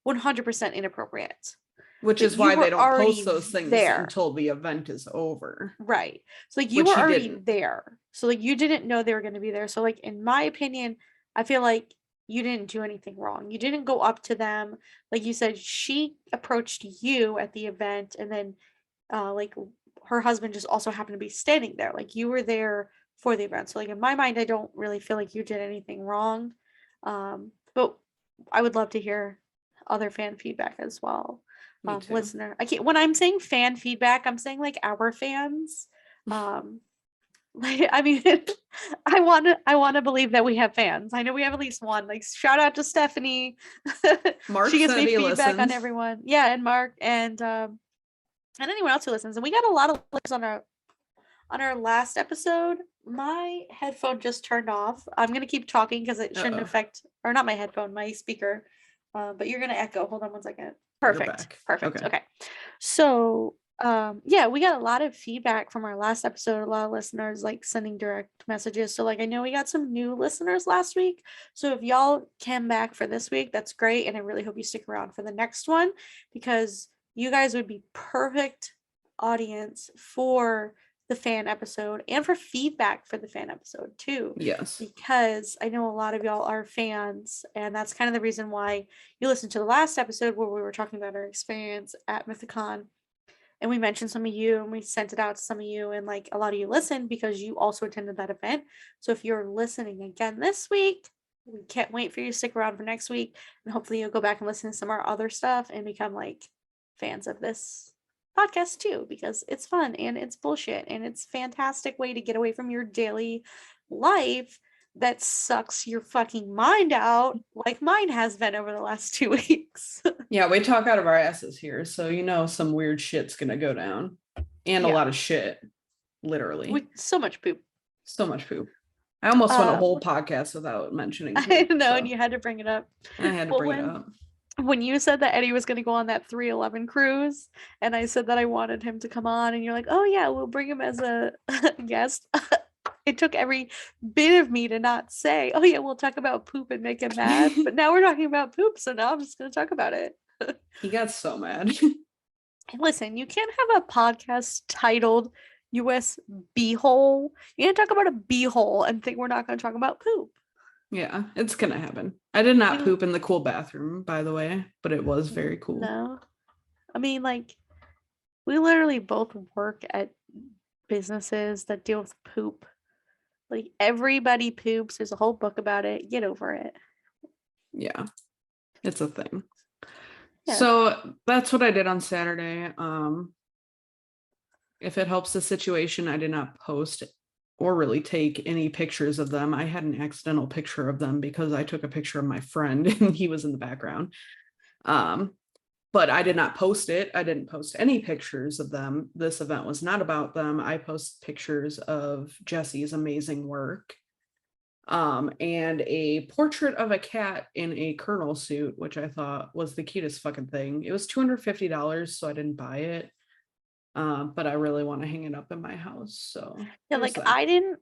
Speaker 2: 100% inappropriate.
Speaker 1: Which
Speaker 2: But
Speaker 1: is
Speaker 2: you
Speaker 1: why they
Speaker 2: were
Speaker 1: don't post
Speaker 2: already
Speaker 1: those things
Speaker 2: there.
Speaker 1: until the event is over,
Speaker 2: Right. So like you
Speaker 1: which
Speaker 2: were
Speaker 1: he
Speaker 2: already
Speaker 1: didn't.
Speaker 2: there. So like you didn't know they were going to be there. So like in my opinion, I feel like you didn't do anything wrong. You didn't go up to them. Like you said, she approached you at the event and then like her husband just also happened to be standing there. Like you were there for the event. So like in my mind, I don't really feel like you did anything wrong. But I would love to hear other fan feedback as well.
Speaker 1: Me too.
Speaker 2: Listener, I can't when I'm saying fan feedback, I'm saying like our fans. Um, like I mean, I want to believe that we have fans. I know we have at least one. Like shout out to Stephanie.
Speaker 1: Mark
Speaker 2: She gives
Speaker 1: said
Speaker 2: me
Speaker 1: he
Speaker 2: feedback on
Speaker 1: listens.
Speaker 2: everyone. Yeah, and Mark and anyone else who listens. And we got a lot of listeners on our last episode. My headphone just turned off. I'm gonna keep talking because it shouldn't
Speaker 1: Uh-oh,
Speaker 2: affect, or not my headphone, my speaker. But you're gonna echo. Hold on one second.
Speaker 1: you're
Speaker 2: Perfect.
Speaker 1: back.
Speaker 2: Perfect.
Speaker 1: Okay.
Speaker 2: Okay. So yeah, we got a lot of feedback from our last episode. A lot of listeners like sending direct messages. So like I know we got some new listeners last week. So if y'all came back for this week, that's great. And I really hope you stick around for the next one because you guys would be perfect audience for the fan episode and for feedback for the fan episode too,
Speaker 1: Yes.
Speaker 2: because I know a lot of y'all are fans, and that's kind of the reason why you listened to the last episode where we were talking about our experience at Mythicon. And we mentioned some of you and we sent it out to some of you, and like a lot of you listened because you also attended that event. So if you're listening again this week, we can't wait for you to stick around for next week. And hopefully you'll go back and listen to some of our other stuff and become like fans of this podcast too, because it's fun and it's bullshit and it's fantastic way to get away from your daily life that sucks your fucking mind out, like mine has been over the last 2 weeks.
Speaker 1: Yeah, we talk out of our asses here, so some weird shit's gonna go down. And a
Speaker 2: Yeah.
Speaker 1: lot of shit, literally.
Speaker 2: With so much poop.
Speaker 1: So much poop. I almost went a whole
Speaker 2: Um,
Speaker 1: podcast without mentioning
Speaker 2: I
Speaker 1: poop.
Speaker 2: know,
Speaker 1: So
Speaker 2: and you had to bring it up.
Speaker 1: I had to
Speaker 2: Well,
Speaker 1: bring it up.
Speaker 2: when you said that Eddie was going to go on that 311 cruise, and I said that I wanted him to come on, and you're like, oh yeah, we'll bring him as a guest. It took every bit of me to not say, oh yeah, we'll talk about poop and make him mad. But now we're talking about poop, so now I'm just going to talk about it.
Speaker 1: He got so mad.
Speaker 2: Listen, you can't have a podcast titled US Beehole. You can't talk about a beehole and think we're not going to talk about poop.
Speaker 1: Yeah, it's gonna happen. I did not
Speaker 2: We-
Speaker 1: poop in the cool bathroom, by the way, but it was very cool.
Speaker 2: No. I mean, like, we literally both work at businesses that deal with poop. Like, everybody poops. There's a whole book about it. Get over it.
Speaker 1: Yeah, it's a thing.
Speaker 2: Yeah.
Speaker 1: So that's what I did on Saturday. If it helps the situation, I did not post or really take any pictures of them. I had an accidental picture of them because I took a picture of my friend and he was in the background. But I did not post it. I didn't post any pictures of them. This event was not about them. I posted pictures of Jesse's amazing work. And a portrait of a cat in a colonel suit, which I thought was the cutest fucking thing. It was $250, so I didn't buy it. But I really want to hang it up in my house. So
Speaker 2: Yeah, like I didn't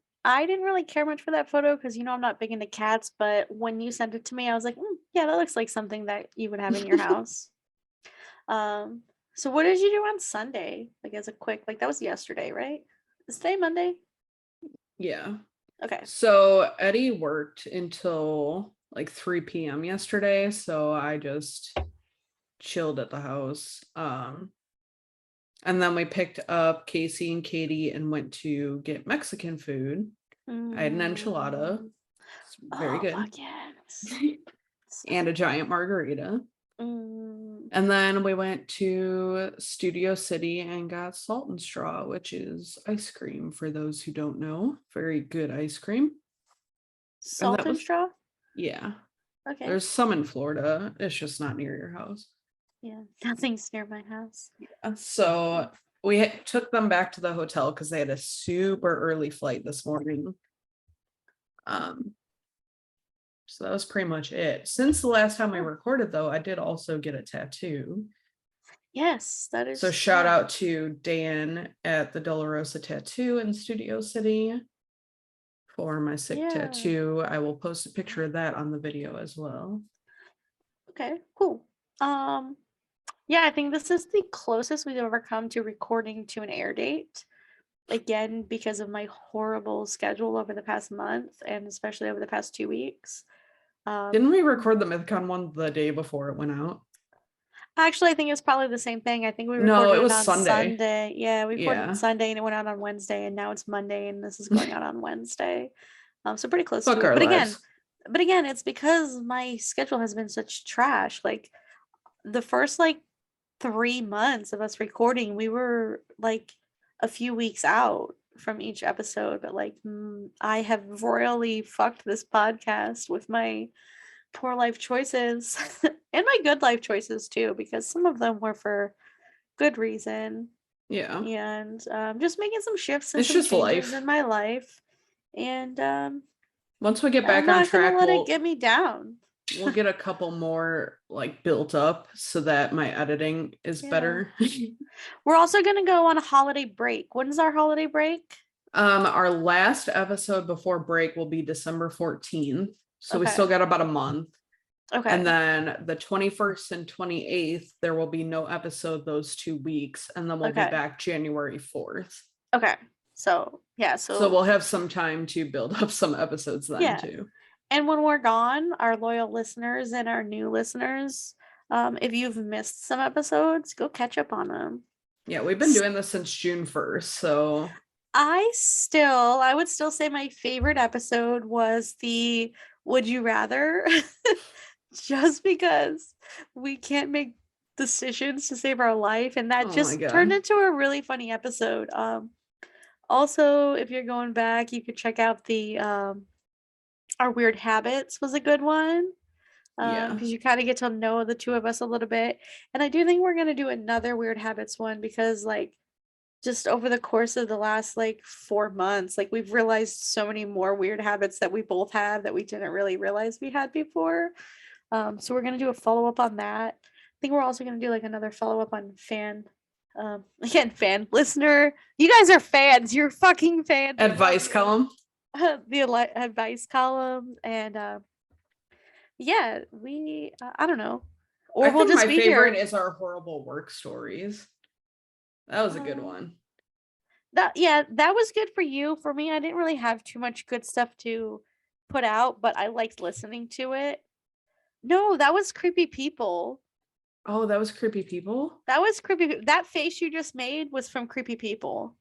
Speaker 2: really care much for that photo because I'm not big into cats, but when you sent it to me, I was like, yeah, that looks like something that you would have in your house. So what did you do on Sunday? Like as a quick, like that was yesterday, right? Is today Monday?
Speaker 1: Yeah.
Speaker 2: Okay.
Speaker 1: So Eddie worked until like 3 p.m. yesterday. So I just chilled at the house. And then we picked up Casey and Katie and went to get Mexican food. I had an enchilada. It's very good.
Speaker 2: Fuck yes.
Speaker 1: And a giant margarita. And then we went to Studio City and got Salt and Straw, which is ice cream for those who don't know. Very good ice cream.
Speaker 2: Salt and Straw?
Speaker 1: Yeah.
Speaker 2: Okay.
Speaker 1: There's some in Florida. It's just not near your house.
Speaker 2: Yeah, nothing's near my house.
Speaker 1: Yeah. So we took them back to the hotel because they had a super early flight this morning. So that was pretty much it. Since the last time we recorded, though, I did also get a tattoo.
Speaker 2: Yes, that is.
Speaker 1: So shout out to Dan at the Dolorosa Tattoo in Studio City for my sick tattoo. I will post a picture of that on the video as well.
Speaker 2: Okay, cool. Yeah, I think this is the closest we've ever come to recording to an air date. Again, because of my horrible schedule over the past month and especially over the past 2 weeks.
Speaker 1: Didn't we record the Mythicon one the day before it went out?
Speaker 2: Actually, I think it's probably the same thing. I think we recorded
Speaker 1: it was
Speaker 2: on Sunday. Yeah, we recorded on Sunday and it went out on Wednesday, and now it's Monday and this is going out on Wednesday. So pretty close to it. But again, it's because my schedule has been such trash. Like the first 3 months of us recording, we were like a few weeks out from each episode, but I have royally fucked this podcast with my poor life choices and my good life choices too, because some of them were for good reason.
Speaker 1: Yeah.
Speaker 2: And just making some shifts and
Speaker 1: it's
Speaker 2: some
Speaker 1: just
Speaker 2: changes
Speaker 1: life
Speaker 2: in my life. And
Speaker 1: once we get back
Speaker 2: I'm
Speaker 1: on
Speaker 2: not
Speaker 1: track,
Speaker 2: gonna let it get me down.
Speaker 1: We'll get a couple more built up so that my editing is better.
Speaker 2: We're also gonna go on a holiday break. When's our holiday break?
Speaker 1: Our last episode before break will be December 14th. So we still got about a month.
Speaker 2: Okay.
Speaker 1: And then the 21st and 28th, there will be no episode those 2 weeks. And then we'll be back January 4th.
Speaker 2: Okay. So yeah,
Speaker 1: so we'll have some time to build up some episodes then too.
Speaker 2: And when we're gone, our loyal listeners and our new listeners, if you've missed some episodes, go catch up on them.
Speaker 1: Yeah, we've been doing this since June 1st, so
Speaker 2: I would still say my favorite episode was the Would You Rather, just because we can't make decisions to save our life, and that just turned into a really funny episode. Also, if you're going back, you could check out the Our weird habits was a good one.
Speaker 1: Yeah.
Speaker 2: Because you kind of get to know the two of us a little bit. And I do think we're gonna do another weird habits one because like just over the course of the last like 4 months, like we've realized so many more weird habits that we both have that we didn't really realize we had before. So we're gonna do a follow-up on that. I think we're also gonna do like another follow-up on fan again, fan listener. You guys are fans, you're fucking fans.
Speaker 1: Advice column.
Speaker 2: The advice column and yeah, we I don't know. Or
Speaker 1: I
Speaker 2: we'll
Speaker 1: think
Speaker 2: just
Speaker 1: my
Speaker 2: be
Speaker 1: favorite
Speaker 2: here.
Speaker 1: is our horrible work stories. That was a good
Speaker 2: Um,
Speaker 1: one.
Speaker 2: that was good for you. For me, I didn't really have too much good stuff to put out, but I liked listening to it. No, that was creepy people.
Speaker 1: Oh, that was creepy people.
Speaker 2: That was creepy. That face you just made was from creepy people.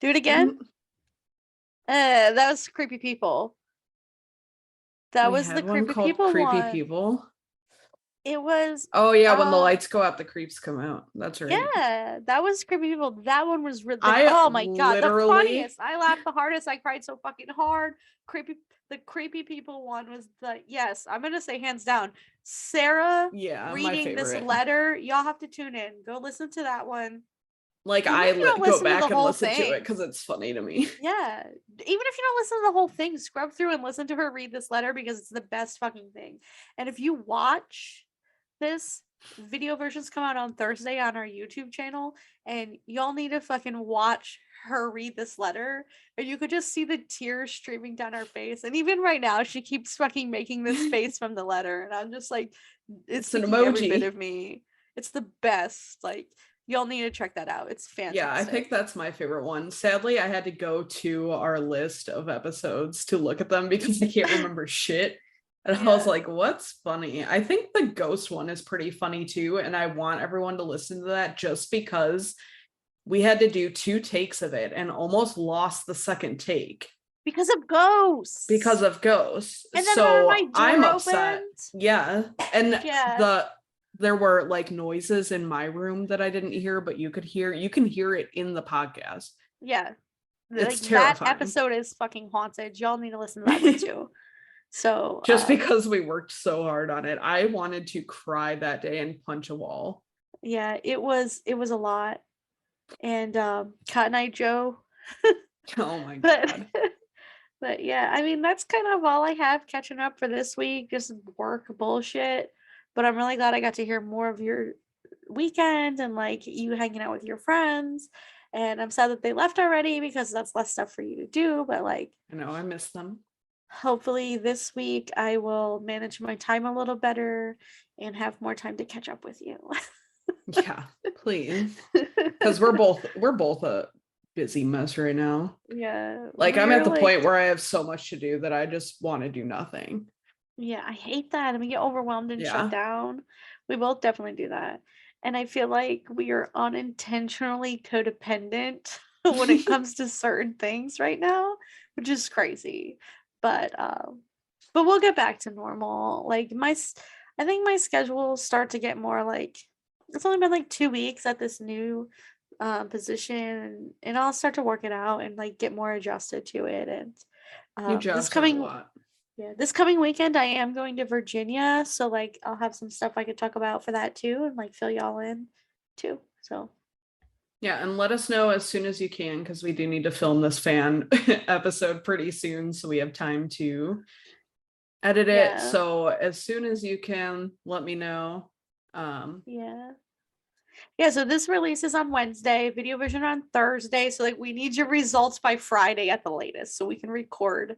Speaker 2: Do it again.
Speaker 1: Didn't
Speaker 2: That was creepy people. That
Speaker 1: we
Speaker 2: was the
Speaker 1: had one
Speaker 2: creepy
Speaker 1: called
Speaker 2: people
Speaker 1: Creepy
Speaker 2: one.
Speaker 1: People?
Speaker 2: It was
Speaker 1: Oh yeah, when the lights go out, the creeps come out. That's right.
Speaker 2: yeah, that was creepy people. That one was really
Speaker 1: I
Speaker 2: oh my god, the
Speaker 1: literally,
Speaker 2: funniest. I laughed the hardest. I cried so fucking hard. The creepy people one was the yes, I'm gonna say hands down. Sarah
Speaker 1: yeah, my
Speaker 2: reading this
Speaker 1: favorite.
Speaker 2: letter. Y'all have to tune in. Go listen to that one.
Speaker 1: Like
Speaker 2: Even if you don't
Speaker 1: go
Speaker 2: listen to the
Speaker 1: back and
Speaker 2: whole
Speaker 1: listen to it
Speaker 2: thing.
Speaker 1: because it's funny to me.
Speaker 2: Yeah. Even if you don't listen to the whole thing, scrub through and listen to her read this letter because it's the best fucking thing. And if you watch this video versions come out on Thursday on our YouTube channel, and y'all need to fucking watch her read this letter, and you could just see the tears streaming down her face. And even right now, she keeps fucking making this face from the letter, and I'm just like, it's
Speaker 1: It's an
Speaker 2: taking every bit
Speaker 1: emoji.
Speaker 2: of me. It's the best. Like, y'all need to check that out. It's
Speaker 1: Yeah, I think
Speaker 2: fantastic.
Speaker 1: that's my favorite one. Sadly, I had to go to our list of episodes to look at them because I can't remember shit. And I was
Speaker 2: Yeah.
Speaker 1: like, what's funny? I think the ghost one is pretty funny too. And I want everyone to listen to that just because we had to do 2 takes of it and almost lost the second take
Speaker 2: Because of ghosts.
Speaker 1: because of ghosts.
Speaker 2: And then when my
Speaker 1: So I'm
Speaker 2: door
Speaker 1: upset.
Speaker 2: opened.
Speaker 1: Yeah. And
Speaker 2: Yeah.
Speaker 1: there were like noises in my room that I didn't hear, but you could hear, you can hear it in the podcast.
Speaker 2: Yeah.
Speaker 1: It's
Speaker 2: Like that
Speaker 1: terrifying.
Speaker 2: episode is fucking haunted. Y'all need to listen to that one too. So
Speaker 1: Just because we worked so hard on it. I wanted to cry that day and punch a wall.
Speaker 2: yeah, it was a lot. And Cotton Eye Joe.
Speaker 1: Oh my
Speaker 2: But
Speaker 1: god.
Speaker 2: but yeah, I mean that's kind of all I have catching up for this week. Just work bullshit. But I'm really glad I got to hear more of your weekend and like you hanging out with your friends. And I'm sad that they left already because that's less stuff for you to do. But like
Speaker 1: I know, I miss them.
Speaker 2: hopefully this week I will manage my time a little better and have more time to catch up with you.
Speaker 1: Yeah, please. Because we're both a busy mess right now.
Speaker 2: Yeah.
Speaker 1: Like I'm at
Speaker 2: We're
Speaker 1: the
Speaker 2: like,
Speaker 1: point where I have so much to do that I just want to do nothing.
Speaker 2: yeah, I hate that. And we get overwhelmed and shut
Speaker 1: Yeah.
Speaker 2: down. We both definitely do that. And I feel like we are unintentionally codependent when it comes to certain things right now, which is crazy. But we'll get back to normal. Like I think my schedule will start to get more like it's only been like 2 weeks at this new position, and I'll start to work it out and like get more adjusted to it. And
Speaker 1: You
Speaker 2: this
Speaker 1: just are a
Speaker 2: coming
Speaker 1: lot.
Speaker 2: yeah, this coming weekend I am going to Virginia, so like I'll have some stuff I could talk about for that too, and like fill y'all in too. So
Speaker 1: Yeah, and let us know as soon as you can because we do need to film this fan episode pretty soon so we have time to edit it.
Speaker 2: yeah,
Speaker 1: So as soon as you can, let me know.
Speaker 2: yeah. Yeah, so this releases on Wednesday, video version on Thursday. So like we need your results by Friday at the latest so we can record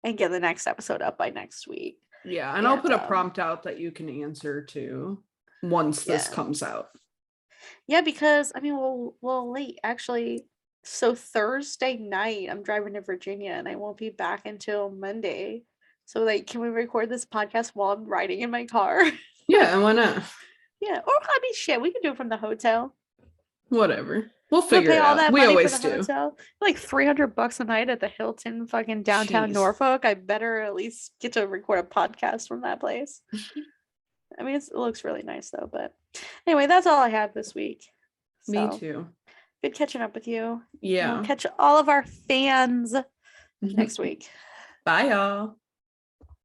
Speaker 2: and get the next episode up by next week.
Speaker 1: Yeah, and I'll
Speaker 2: And
Speaker 1: put a prompt out that you can answer to once this
Speaker 2: yeah.
Speaker 1: comes out.
Speaker 2: Yeah, because I mean well late actually. So Thursday night I'm driving to Virginia and I won't be back until Monday. So like can we record this podcast while I'm riding in my car?
Speaker 1: Yeah, and why not?
Speaker 2: Yeah, or I mean shit, we can do it from the hotel.
Speaker 1: Whatever. We'll
Speaker 2: I'm gonna
Speaker 1: figure
Speaker 2: pay
Speaker 1: it
Speaker 2: all
Speaker 1: out.
Speaker 2: that
Speaker 1: We
Speaker 2: money for the
Speaker 1: always do.
Speaker 2: hotel. Like $300 a night at the Hilton fucking downtown
Speaker 1: Jeez.
Speaker 2: Norfolk. I better at least get to record a podcast from that place. I mean, it looks really nice though. But anyway, that's all I have this week.
Speaker 1: Me
Speaker 2: So
Speaker 1: too.
Speaker 2: good catching up with you. And we'll
Speaker 1: Yeah.
Speaker 2: catch all of our fans next week.
Speaker 1: Bye, y'all.